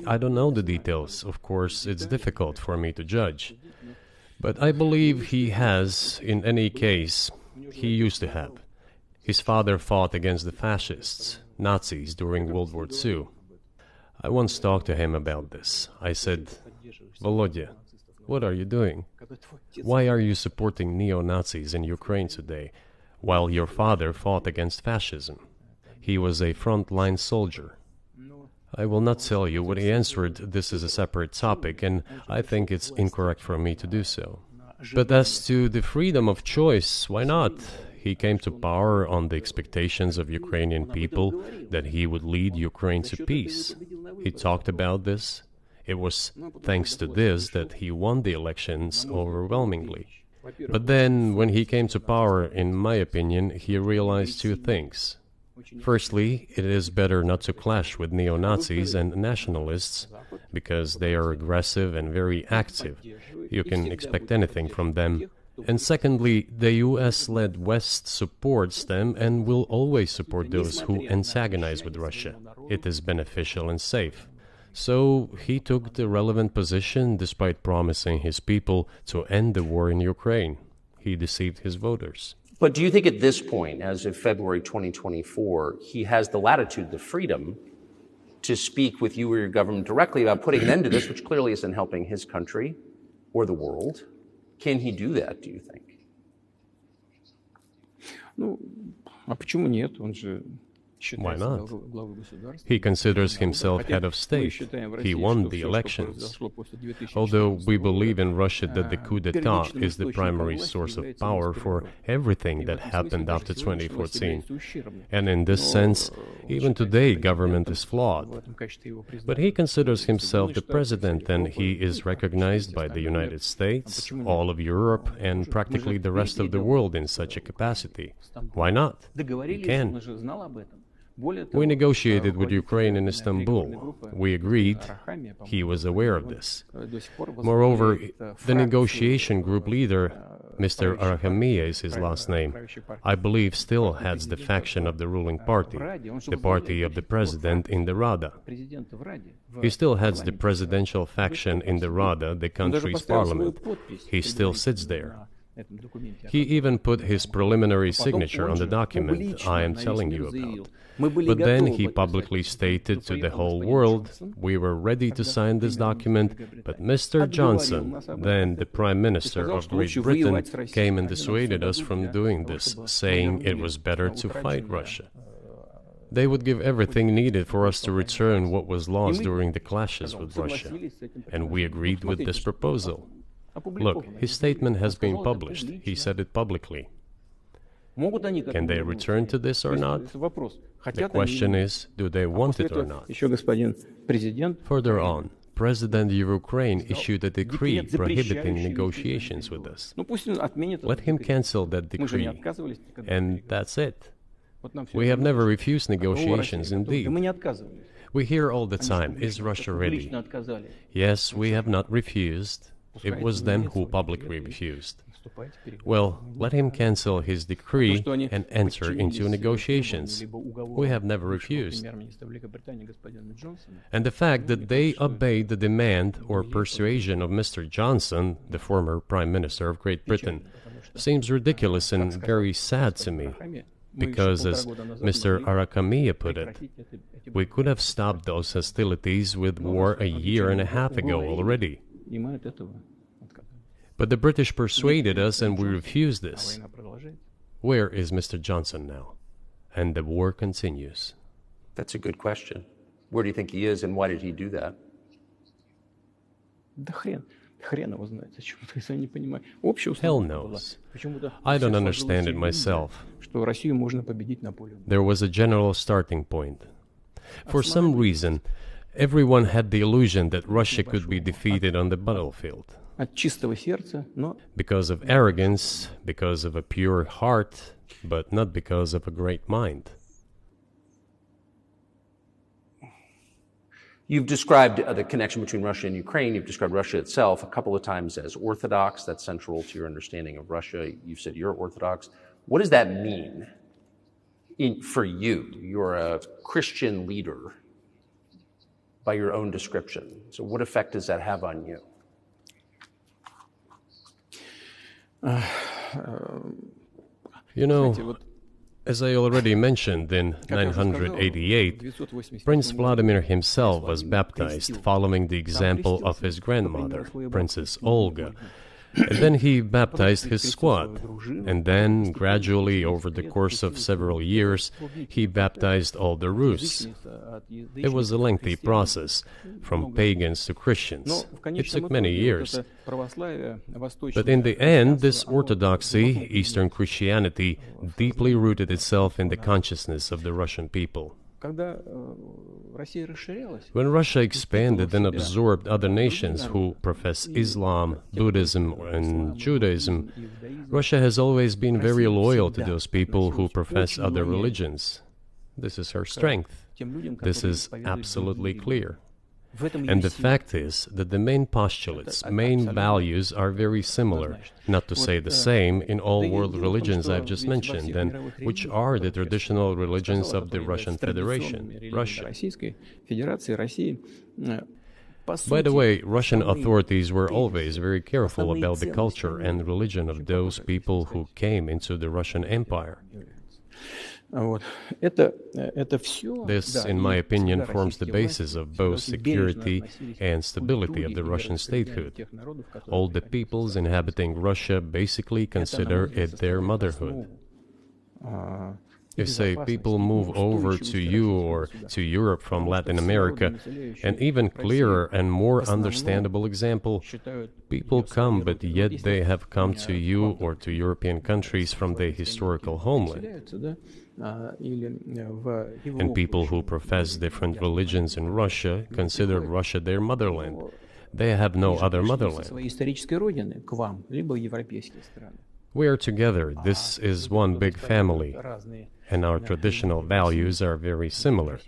I don't know the details. Of course, it's difficult for me to judge. But I believe he has, in any case, he used to have. His father fought against the fascists, Nazis, during World War II. I once talked to him about this. I said, Volodya, what are you doing? Why are you supporting neo-Nazis in Ukraine today, while your father fought against fascism? He was a front-line soldier. I will not tell you what he answered. This is a separate topic, and I think it's incorrect for me to do so. But as to the freedom of choice, why not? He came to power on the expectations of Ukrainian people that he would lead Ukraine to peace. He talked about this. It was thanks to this that he won the elections overwhelmingly. But then, when he came to power, in my opinion, he realized two things. Firstly, it is better not to clash with neo-Nazis and nationalists, because they are aggressive and very active. You can expect anything from them. And secondly, the US-led West supports them and will always support those who antagonize with Russia. It is beneficial and safe. So he took the relevant position despite promising his people to end the war in Ukraine. He deceived his voters. But do you think at this point, as of February 2024, he has the latitude, the freedom to speak with you or your government directly about putting an end to this, which clearly isn't helping his country or the world? Can he do that, do you think? Ну, а почему нет? Он же Why считается not? главой государства. He considers himself head of state. He won the elections. Although we believe in Russia that the coup d'etat is the primary source of power for everything that happened after 2014. And in this sense, even today, government is flawed. But he considers himself the president, and he is recognized by the United States, all of Europe, and practically the rest of the world in such a capacity. Why not? He can. We negotiated with Ukraine in Istanbul. We agreed. He was aware of this. Moreover, the negotiation group leader, Mr. Arachamia is his last name, I believe still heads the faction of the ruling party, the party of the president in the Rada. He still heads the presidential faction in the Rada, the country's parliament. He still sits there. He even put his preliminary signature on the document I am telling you about. But then he publicly stated to the whole world, we were ready to sign this document, but Mr. Johnson, then the Prime Minister of Great Britain, came and dissuaded us from doing this, saying it was better to fight Russia. They would give everything needed for us to return what was lost during the clashes with Russia. And we agreed with this proposal. Look, his statement has been published. He said it publicly. Can they return to this or not? The question is, do they want it or not? Further on, President of Ukraine issued a decree prohibiting negotiations with us. Let him cancel that decree, and that's it. We have never refused negotiations, indeed. We hear all the time, is Russia ready? Yes, we have not refused. It was them who publicly refused. Well, let him cancel his decree and enter into negotiations. We have never refused. And the fact that they obeyed the demand or persuasion of Mr. Johnson, the former Prime Minister of Great Britain, seems ridiculous and very sad to me. Because, as Mr. Arachamia put it, we could have stopped those hostilities with war a year and a half ago already. But the British persuaded us and we refused this. Where is Mr. Johnson now? And the war continues. That's a good question. Where do you think he is and why did he do that? Hell knows. I don't understand it myself. There was a general starting point. For some reason, everyone had the illusion that Russia could be defeated on the battlefield. Because of arrogance, because of a pure heart, but not because of a great mind. You've described the connection between Russia and Ukraine. You've described Russia itself a couple of times as orthodox. That's central to your understanding of Russia. You've said you're orthodox. What does that mean for you? You're a Christian leader by your own description. So what effect does that have on you? You know, as I already mentioned, in 988, Prince Vladimir himself was baptized following the example of his grandmother, Princess Olga. And then he baptized his squad. And then, gradually, over the course of several years, he baptized all the Rus. It was a lengthy process, from pagans to Christians. It took many years. But in the end, this orthodoxy, Eastern Christianity, deeply rooted itself in the consciousness of the Russian people. When Russia expanded and absorbed other nations who profess Islam, Buddhism, and Judaism, Russia has always been very loyal to those people who profess other religions. This is her strength. This is absolutely clear. And the fact is that the main postulates, main values are very similar, not to say the same, in all world religions I've just mentioned, and which are the traditional religions of the Russian Federation, Russia. By the way, Russian authorities were always very careful about the culture and religion of those people who came into the Russian Empire. This, in my opinion, forms the basis of both security and stability of the Russian statehood. All the peoples inhabiting Russia basically consider it their motherhood. If, say, people move over to you or to Europe from Latin America, an even clearer and more understandable example, people come, but yet they have come to you or to European countries from their historical homeland. And people who profess different religions in Russia consider Russia their motherland. They have no other motherland. We are together. This is one big family, and our traditional values are very similar.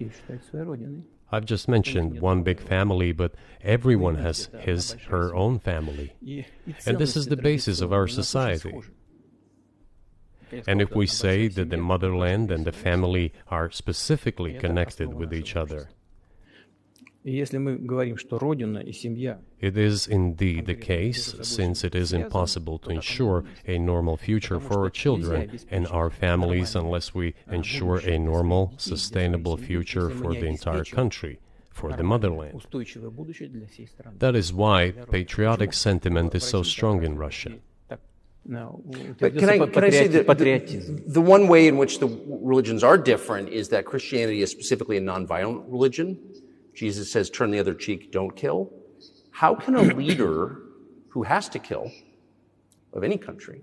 I've just mentioned one big family, but everyone has his, her own family. And this is the basis of our society. And if we say that the motherland and the family are specifically connected with each other, it is indeed the case, since it is impossible to ensure a normal future for our children and our families unless we ensure a normal, sustainable future for the entire country, for the motherland. That is why patriotic sentiment is so strong in Russia. But can I say that the one way in which the religions are different is that Christianity is specifically a nonviolent religion. Jesus says, turn the other cheek, don't kill. How can a leader who has to kill, of any country,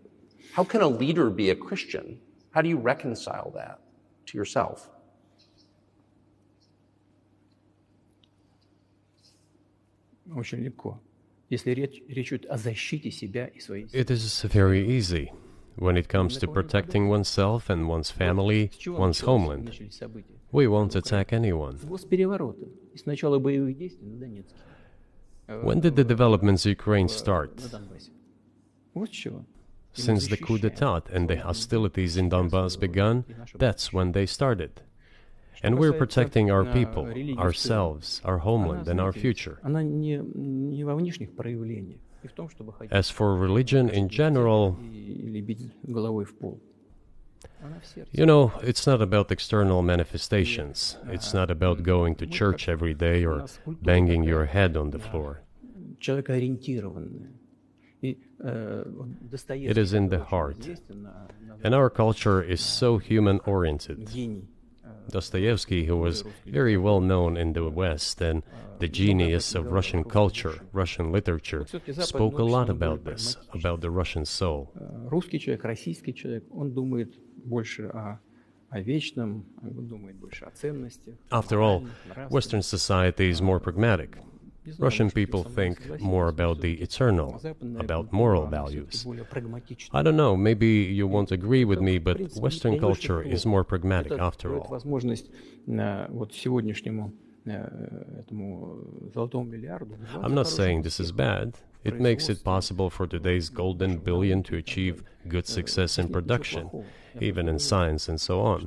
how can a leader be a Christian? How do you reconcile that to yourself? It is very easy when it comes to protecting oneself and one's family, one's homeland. We won't attack anyone. When did the developments in Ukraine start? Since the coup d'etat and the hostilities in Donbass began, that's when they started. And we're protecting our people, ourselves, our homeland, and our future. As for religion in general, you know, it's not about external manifestations. It's not about going to church every day or banging your head on the floor. It is in the heart. And our culture is so human-oriented. Dostoevsky, who was very well known in the West and the genius of Russian culture, Russian literature, spoke a lot about this, about the Russian soul. After all, Western society is more pragmatic. Russian people think more about the eternal, about moral values. I don't know, maybe you won't agree with me, but Western culture is more pragmatic after all. I'm not saying this is bad. It makes it possible for today's golden billion to achieve good success in production, even in science and so on.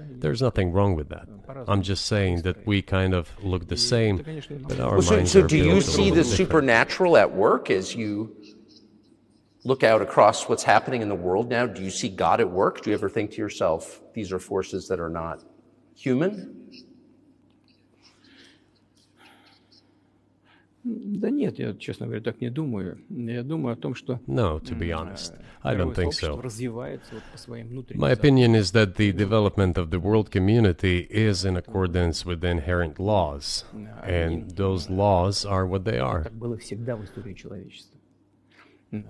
There's nothing wrong with that. I'm just saying that we kind of look the same, but our minds are So do you see the supernatural at work as you look out across what's happening in the world now? Do you see God at work? Do you ever think to yourself, these are forces that are not human? No, to be honest, I don't think so. My opinion is that the development of the world community is in accordance with the inherent laws, and those laws are what they are.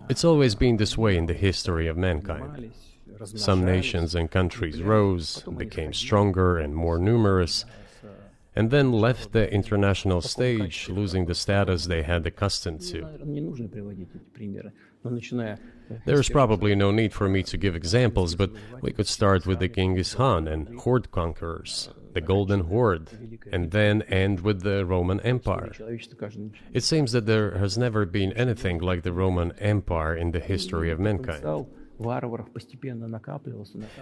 It's always been this way in the history of mankind. Some nations and countries rose, became stronger and more numerous, and then left the international stage, losing the status they had accustomed to. There is probably no need for me to give examples, but we could start with the Genghis Khan and horde conquerors, the Golden Horde, and then end with the Roman Empire. It seems that there has never been anything like the Roman Empire in the history of mankind.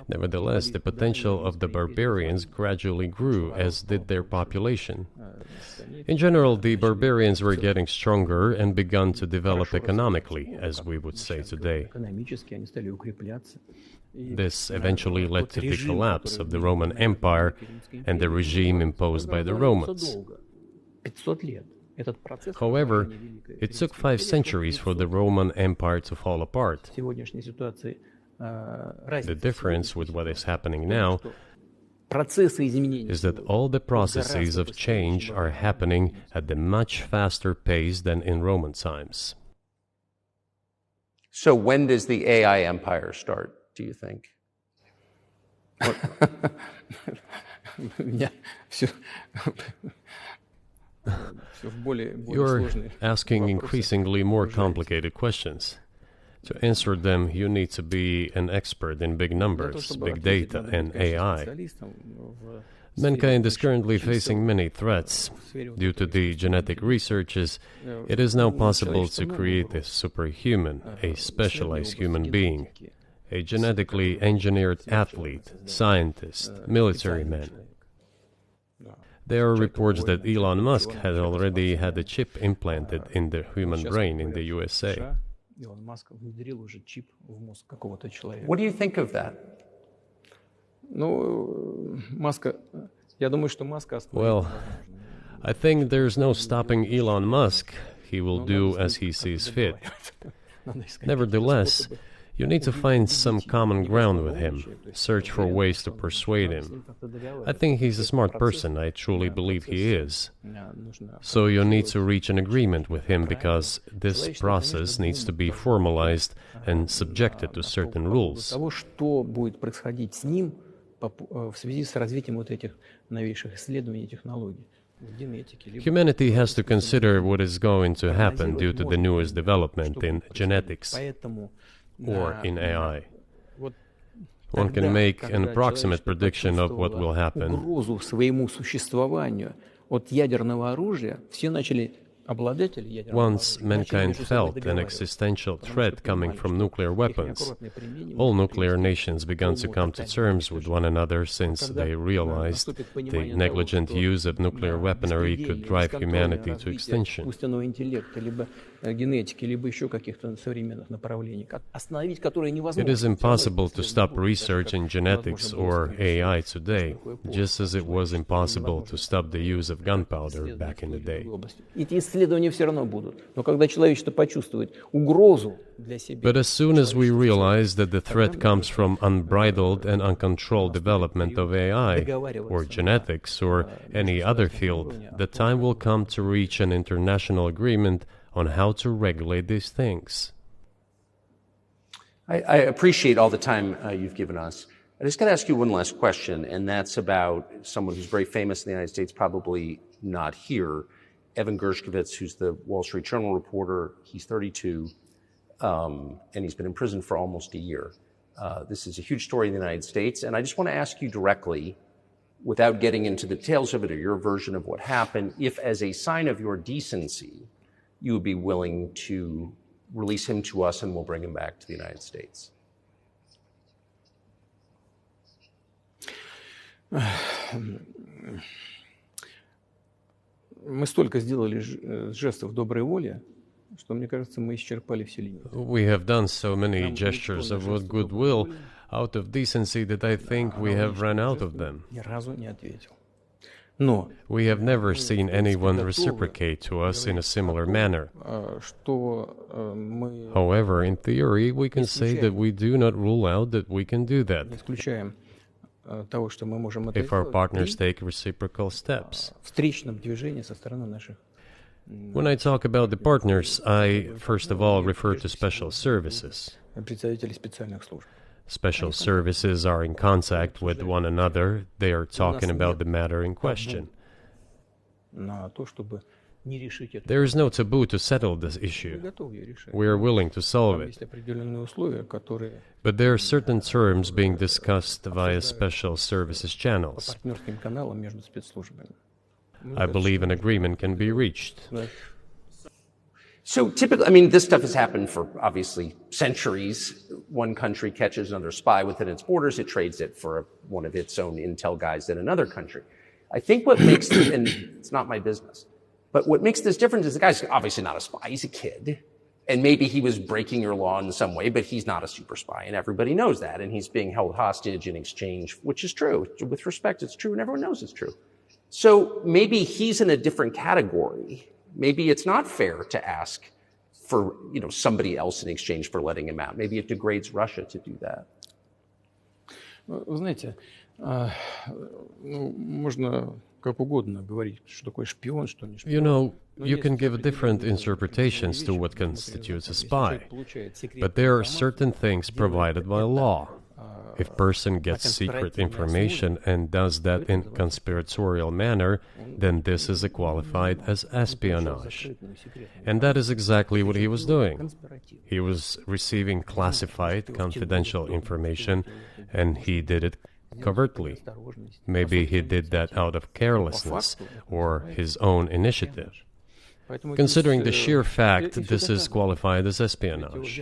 Nevertheless, the potential of the barbarians gradually grew, as did their population. In general, the barbarians were getting stronger and began to develop economically, as we would say today. This eventually led to the collapse of the Roman Empire and the regime imposed by the Romans. Этот процесс However, разрушения Великой it took Римской 5 империи centuries for the Roman Empire to fall apart. в сегодняшней ситуации The разница difference with what is happening now что процессы изменений is that all the processes of change are happening at a much faster pace than in Roman times. So when does the AI empire start, do you think? у меня все в более You're сложные asking вопросы. increasingly more complicated questions. To answer them, you need to be an expert in big Для того, numbers, чтобы big ответить, data, надо быть, and конечно, AI. специалистом в Mankind is сфере currently очень facing many threats. в сфере вот Due to этого the искусственного genetic интеллекта. researches, it is now possible to Человечество много create a угроз. superhuman, a В specialized исследовании human области being, генетики, a genetically engineered athlete, scientist, military специальный man. человек. Да. There are Человек reports that воина, Elon Musk ученый, had человек already had a спортсмен. chip implanted in the human Сейчас, brain как in the говорят, в USA. США Илон Маск внедрил уже чип в мозг какого-то человека. What do you think of that? Ну, Маска, я думаю, что Маска остановить Well, невозможно. I think there's no stopping Elon Musk. He will Но do надо as с he ним sees как-то fit. договариваться. Надо искать какие-то Nevertheless, способы you need to find some убедить common его. ground Не with просто him, помощи, то есть search for уверен, ways to что persuade надо с him. ним как-то I договариваться. think he's a Этот smart процесс, person. I truly believe he is. нужно So you need to организовать reach an agreement with him правильно. because this Человечество, process конечно, needs to be думает formalized and на subjected to certain по поводу rules. того, что будет происходить с ним в связи с развитием вот этих новейших исследований и технологий в генетике. либо Humanity has to в искусственном consider what is going to happen due прогнозировать to the можно, newest что development будет in происходить. genetics Поэтому or in AI. вот One тогда, can make когда an approximate человечество prediction of what will почувствовало happen. угрозу своему существованию от ядерного оружия, все начали обладатели ядерного Once оружия начали mankind между собой felt an договариваться, existential потому что threat coming понимали, from что nuclear их weapons, неаккуратное применение all может nuclear привести nations began to к come to тотальному terms with one another since Когда they realized наступит the понимание negligent того, use of nuclear weaponry беспредельное, could drive бесконтрольное humanity to развитие extinction. искусственного интеллекта, либо генетики, либо еще каких-то современных направлений, остановить которые невозможно. It is impossible to Исследования stop будут, research так in как genetics невозможно было or остановить AI всё today, такое поле just as it was человечества, impossible to невозможно stop the use of gunpowder исследовать back in the в той или day. другой области. Эти исследования все равно будут. Но когда человечество почувствует угрозу для себя, But as soon as we человечество в целом, realize that the threat тогда comes from unbridled and uncontrolled development of AI, or genetics, or any other field, the time will come to reach an international agreement on how to regulate these things. I appreciate all the time you've given us. I just got to ask you one last question, and that's about someone who's very famous in the United States, probably not here, Evan Gershkovich, who's the Wall Street Journal reporter. He's 32, and he's been in prison for almost a year. This is a huge story in the United States, and I just want to ask you directly, without getting into the details of it or your version of what happened, if as a sign of your decency, you would be willing to release him to us and we'll bring him back to the United States. Мы столько сделали жестов доброй воли, что, мне кажется, мы исчерпали все лимиты. We have done so many gestures of goodwill out of decency that I think we have run out of them. Ни разу не ответил. Но We have never seen anyone reciprocate to us in a similar manner. что мы However, in theory, we can say that we do not rule out that we can do не that исключаем того, что мы можем это if our сделать partners при take reciprocal steps. встречном движении со стороны наших When I talk about the partners, I first of all refer to special services. представителей специальных служб. Special services are in contact with one another. They are talking about the matter in question. На то, чтобы не решить это. There is no taboo to settle this Мы issue. готовы ее решать. We are willing to solve Там it. есть определенные условия, которые But there are certain terms being discussed via special services по channels. партнерским каналам между спецслужбами. I believe an agreement can be reached. So typically, I mean, this stuff has happened for obviously centuries. One country catches another spy within its borders, it trades it for one of its own intel guys in another country. I think what makes, and it's not my business, but what makes this different is the guy's obviously not a spy, he's a kid. And maybe he was breaking your law in some way, but he's not a super spy, and everybody knows that, and he's being held hostage in exchange, which is true. With respect, it's true, and everyone knows it's true. So maybe he's in a different category maybe it's not fair to ask for somebody else in exchange for letting him out. Maybe it degrades Russia to do that. Вы знаете, можно как угодно говорить, что такое шпион, что не шпион. You can give different interpretations to what constitutes a spy, but there are certain things provided by law. If person gets secret information and does that in conspiratorial manner, then this is qualified as espionage. And that is exactly what he was doing. He was receiving classified, confidential information, and he did it covertly. Maybe he did that out of carelessness or his own initiative. Considering the sheer fact, this is qualified as espionage.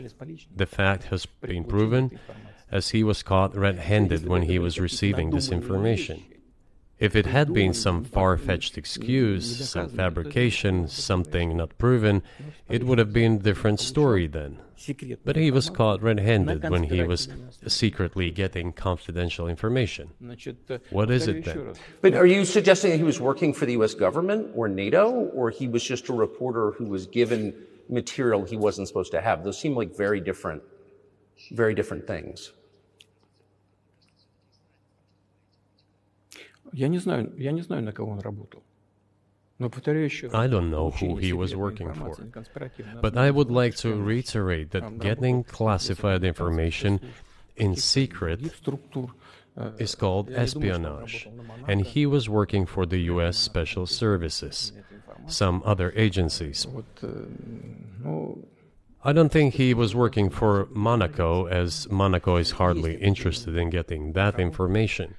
The fact has been proven, as he was caught red-handed when he was receiving this information. If it had been some far-fetched excuse, some fabrication, something not proven, it would have been a different story then. But he was caught red-handed when he was secretly getting confidential information. What is it then? But are you suggesting that he was working for the U.S. government or NATO, or he was just a reporter who was given material he wasn't supposed to have? Those seem like very different things. Я не знаю, на кого он работал. I don't know who he was working for, but I would like to reiterate that getting classified information in secret is called espionage, and he was working for the U.S. Special Services, some other agencies. I don't think he was working for Monaco, as Monaco is hardly interested in getting that information.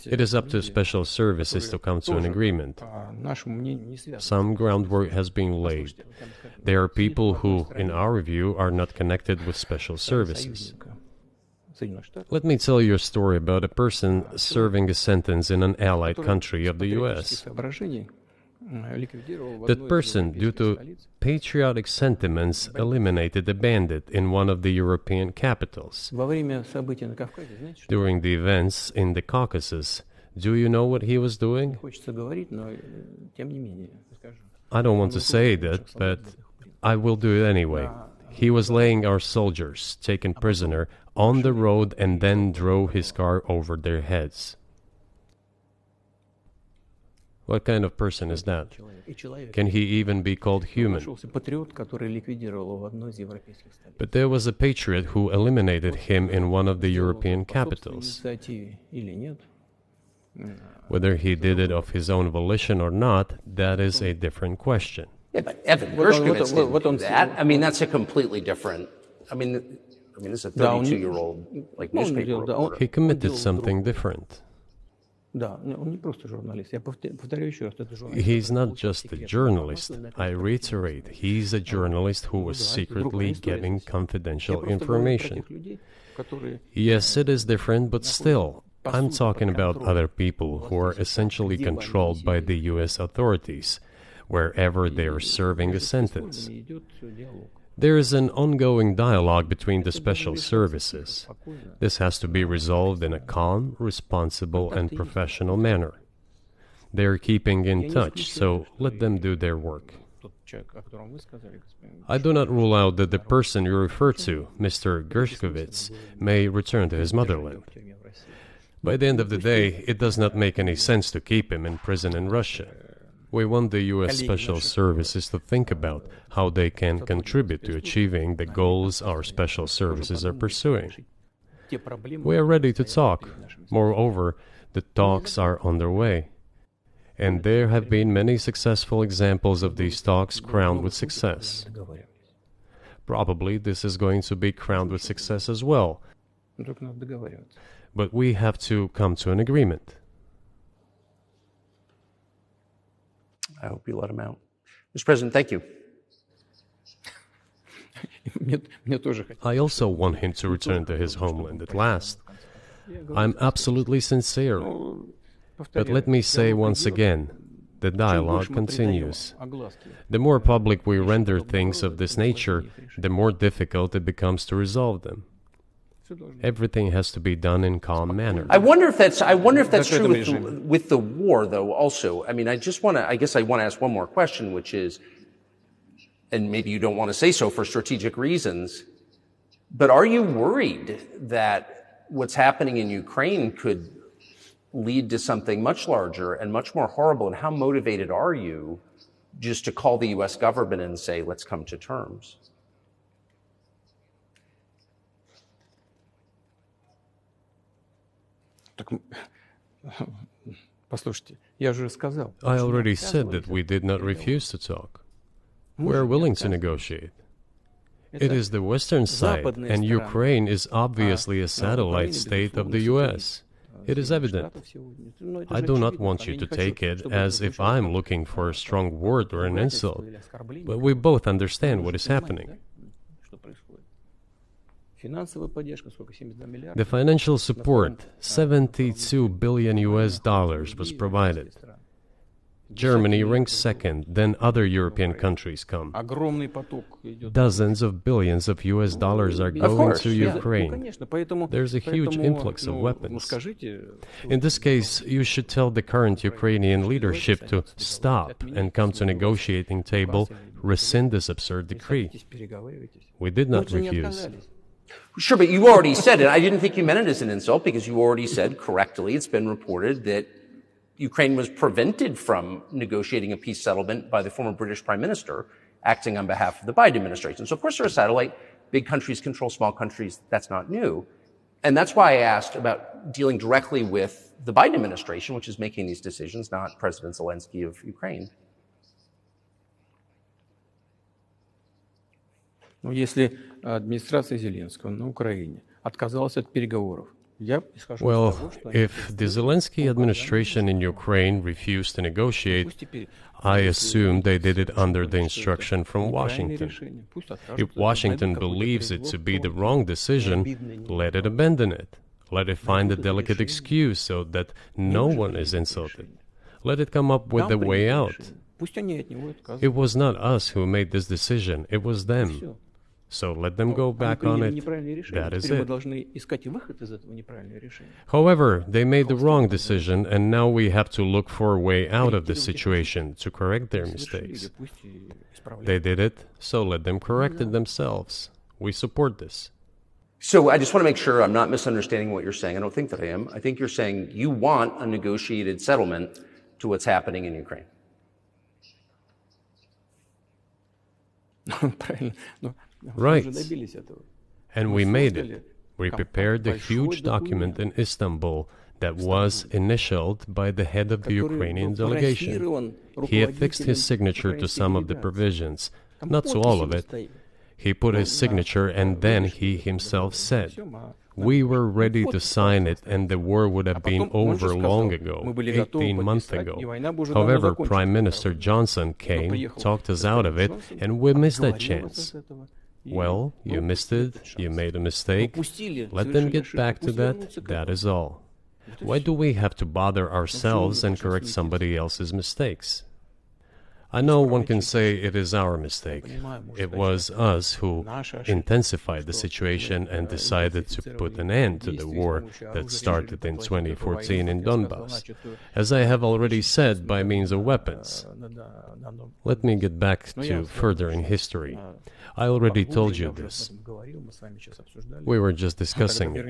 It is up to special services to come to an agreement. Some groundwork has been laid. There are people who, in our view, are not connected with special services. Let me tell you a story about a person serving a sentence in an allied country of the U.S. That person, due to patriotic sentiments, eliminated a bandit in one of the European capitals. During the events in the Caucasus, do you know what he was doing? I don't want to say that, but I will do it anyway. He was laying our soldiers, taken prisoner, on the road and then drove his car over their heads. What kind of person is that? Can he even be called human? But there was a patriot who eliminated him in one of the European capitals. Whether he did it of his own volition or not, that is a different question. Yeah, but Evan Gershkovich didn't do that. I mean, that's a completely different... I mean, this is a 32-year-old newspaper reporter. He committed something different. He's not just a journalist. I reiterate, he's a journalist who was secretly getting confidential information. Yes, it is different, but still, I'm talking about other people who are essentially controlled by the U.S. authorities, wherever they are serving a sentence. There is an ongoing dialogue between the special services. This has to be resolved in a calm, responsible, and professional manner. They are keeping in touch, so let them do their work. I do not rule out that the person you refer to, Mr. Gershkovich, may return to his motherland. By the end of the day, it does not make any sense to keep him in prison in Russia. We want the U.S. Special Services to think about how they can contribute to achieving the goals our special services are pursuing. We are ready to talk. Moreover, the talks are underway. And there have been many successful examples of these talks crowned with success. Probably this is going to be crowned with success as well. But we have to come to an agreement. I hope you let him out. Mr. President, thank you. I also want him to return to his homeland at last. I'm absolutely sincere. But let me say once again, the dialogue continues. The more public we render things of this nature, the more difficult it becomes to resolve them. Everything has to be done in calm manner. I wonder if that's true with the war, though. Also, I mean, I guess I want to ask one more question, which is, and maybe you don't want to say so for strategic reasons, but are you worried that what's happening in Ukraine could lead to something much larger and much more horrible? And how motivated are you just to call the U.S. government and say, let's come to terms? I already said that we did not refuse to talk. We are willing to negotiate. It is the Western side, and Ukraine is obviously a satellite state of the U.S. It is evident. I do not want you to take it as if I'm looking for a strong word or an insult, but we both understand what is happening. The financial support, $72 billion was provided. Germany ranks second, then other European countries come. Dozens of billions of US dollars are going to Ukraine. There's a huge influx of weapons. In this case, you should tell the current Ukrainian leadership to stop and come to a negotiating table, rescind this absurd decree. We did not refuse. Sure, but you already said it. I didn't think you meant it as an insult because you already said correctly, it's been reported that Ukraine was prevented from negotiating a peace settlement by the former British Prime Minister acting on behalf of the Biden administration. So, of course, they're a satellite. Big countries control small countries. That's not new. And that's why I asked about dealing directly with the Biden administration, which is making these decisions, not President Zelensky of Ukraine. Если администрация Зеленского на Украине отказалась от переговоров, well, if the Zelensky administration in Ukraine refused to negotiate, I assume they did it under the instruction from Washington. If Washington believes it to be the wrong decision, let it abandon it. Let it find a delicate excuse so that no one is insulted. Let it come up with a way out. It was not us who made this decision, it was them. So let them go back on it. That is it. However, they made the wrong decision, and now we have to look for a way out of the situation to correct their mistakes. They did it, so let them correct it themselves. We support this. So I just want to make sure I'm not misunderstanding what you're saying. I don't think that I am. I think you're saying you want a negotiated settlement to what's happening in Ukraine. Right. And we made it. We prepared a huge document in Istanbul that was initialed by the head of the Ukrainian delegation. He affixed his signature to some of the provisions, not to all of it. He put his signature and then he himself said, we were ready to sign it and the war would have been over long ago, 18 months ago. However, Prime Minister Johnson came, talked us out of it, and we missed that chance. Well, you missed it, you made a mistake. Let them get back to that, that is all. Why do we have to bother ourselves and correct somebody else's mistakes? I know one can say it is our mistake. It was us who intensified the situation and decided to put an end to the war that started in 2014 in Donbass, as I have already said, by means of weapons. Let me get back to further in history. I already told you this. We were just discussing it.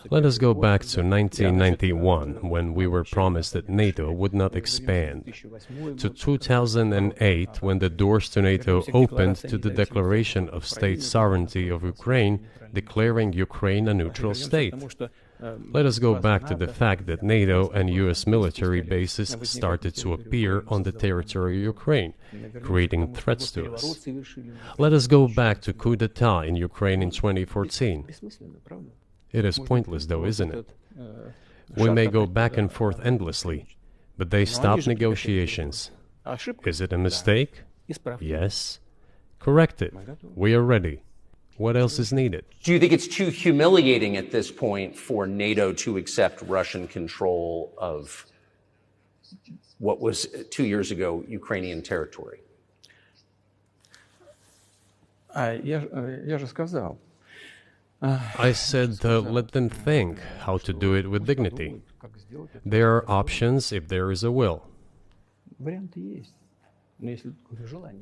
Let us go back to 1991, when we were promised that NATO would not expand, to 2008, when the doors to NATO opened to the declaration of state sovereignty of Ukraine, declaring Ukraine a neutral state. Let us go back to the fact that NATO and US military bases started to appear on the territory of Ukraine, creating threats to us. Let us go back to coup d'etat in Ukraine in 2014. It is pointless though, isn't it? We may go back and forth endlessly, but they stopped negotiations. Is it a mistake? Yes. Correct it. We are ready. What else is needed? Do you think it's too humiliating at this point for NATO to accept Russian control of what was 2 years ago Ukrainian territory? Я же сказал, I said, let them think how to do it with dignity. There are options if there is a will.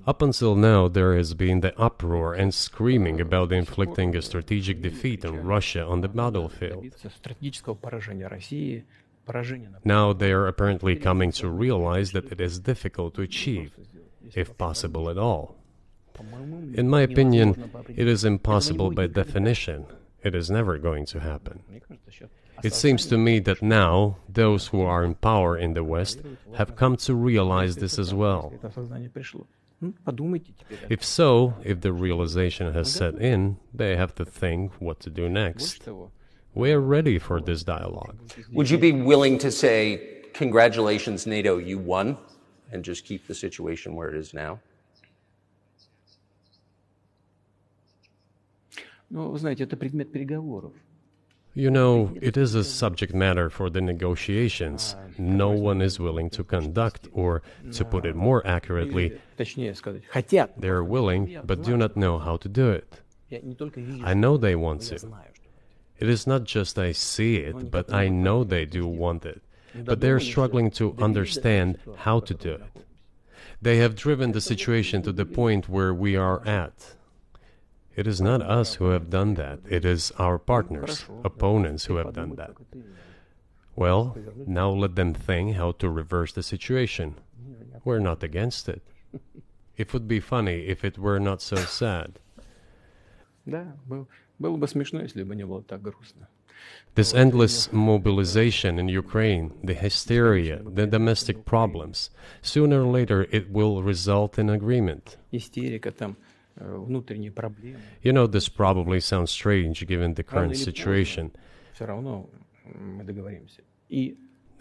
Up until now, there has been the uproar and screaming about inflicting a strategic defeat on Russia on the battlefield. Now they are apparently coming to realize that it is difficult to achieve, if possible at all. In my opinion, it is impossible by definition. It is never going to happen. It seems to me that now, those who are in power in the West have come to realize this as well. If so, if the realization has set in, they have to think what to do next. We are ready for this dialogue. Would you be willing to say, congratulations, NATO, you won, and just keep the situation where it is now? You know, it is a subject matter for the negotiations. No one is willing to conduct, or, to put it more accurately, they are willing, but do not know how to do it. I know they want to. It is not just I see it, but I know they do want it. But they are struggling to understand how to do it. They have driven the situation to the point where we are at. It is not us who have done that. It is our partners, opponents who have done that. Well, now let them think how to reverse the situation. We're not against it. It would be funny if it were not so sad. This endless mobilization in Ukraine, the hysteria, the domestic problems, sooner or later it will result in agreement. You know, this probably sounds strange given the current situation.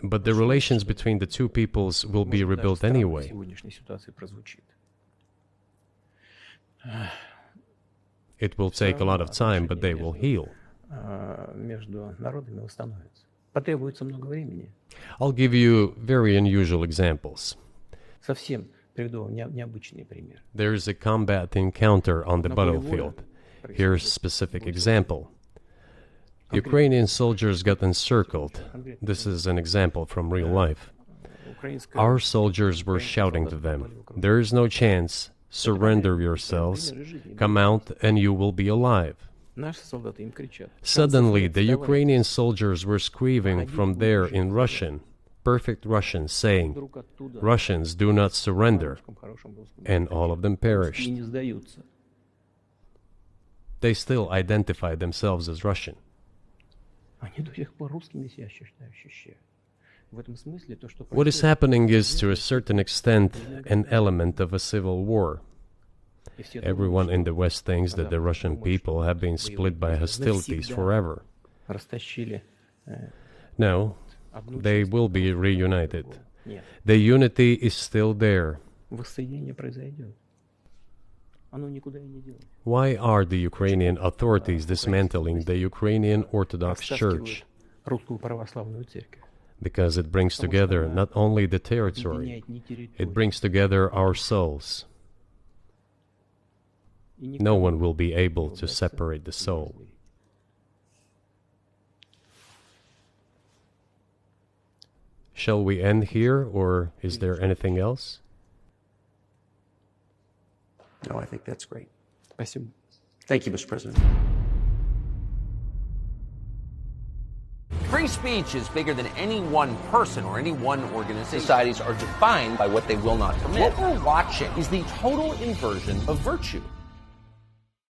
But the relations between the two peoples will be rebuilt anyway. It will take a lot of time, but they will heal. I'll give you very unusual examples. There is a combat encounter on the battlefield. Here's a specific example. Ukrainian soldiers got encircled. This is an example from real life. Our soldiers were shouting to them, "There is no chance. Surrender yourselves. Come out and you will be alive." Suddenly, the Ukrainian soldiers were screaming from there in Russian, perfect Russian, saying, "Russians, do not surrender," and all of them perished. They still identify themselves as Russian. What is happening is, to a certain extent, an element of a civil war. Everyone in the West thinks that the Russian people have been split by hostilities forever. No, they will be reunited. The unity is still there. Why are the Ukrainian authorities dismantling the Ukrainian Orthodox Church? Because it brings together not only the territory, it brings together our souls. No one will be able to separate the soul. Shall we end here, or is there anything else? No, I think that's great. Thank you, Mr. President. Free speech is bigger than any one person or any one organization. Societies are defined by what they will not permit. What we're watching is the total inversion of virtue.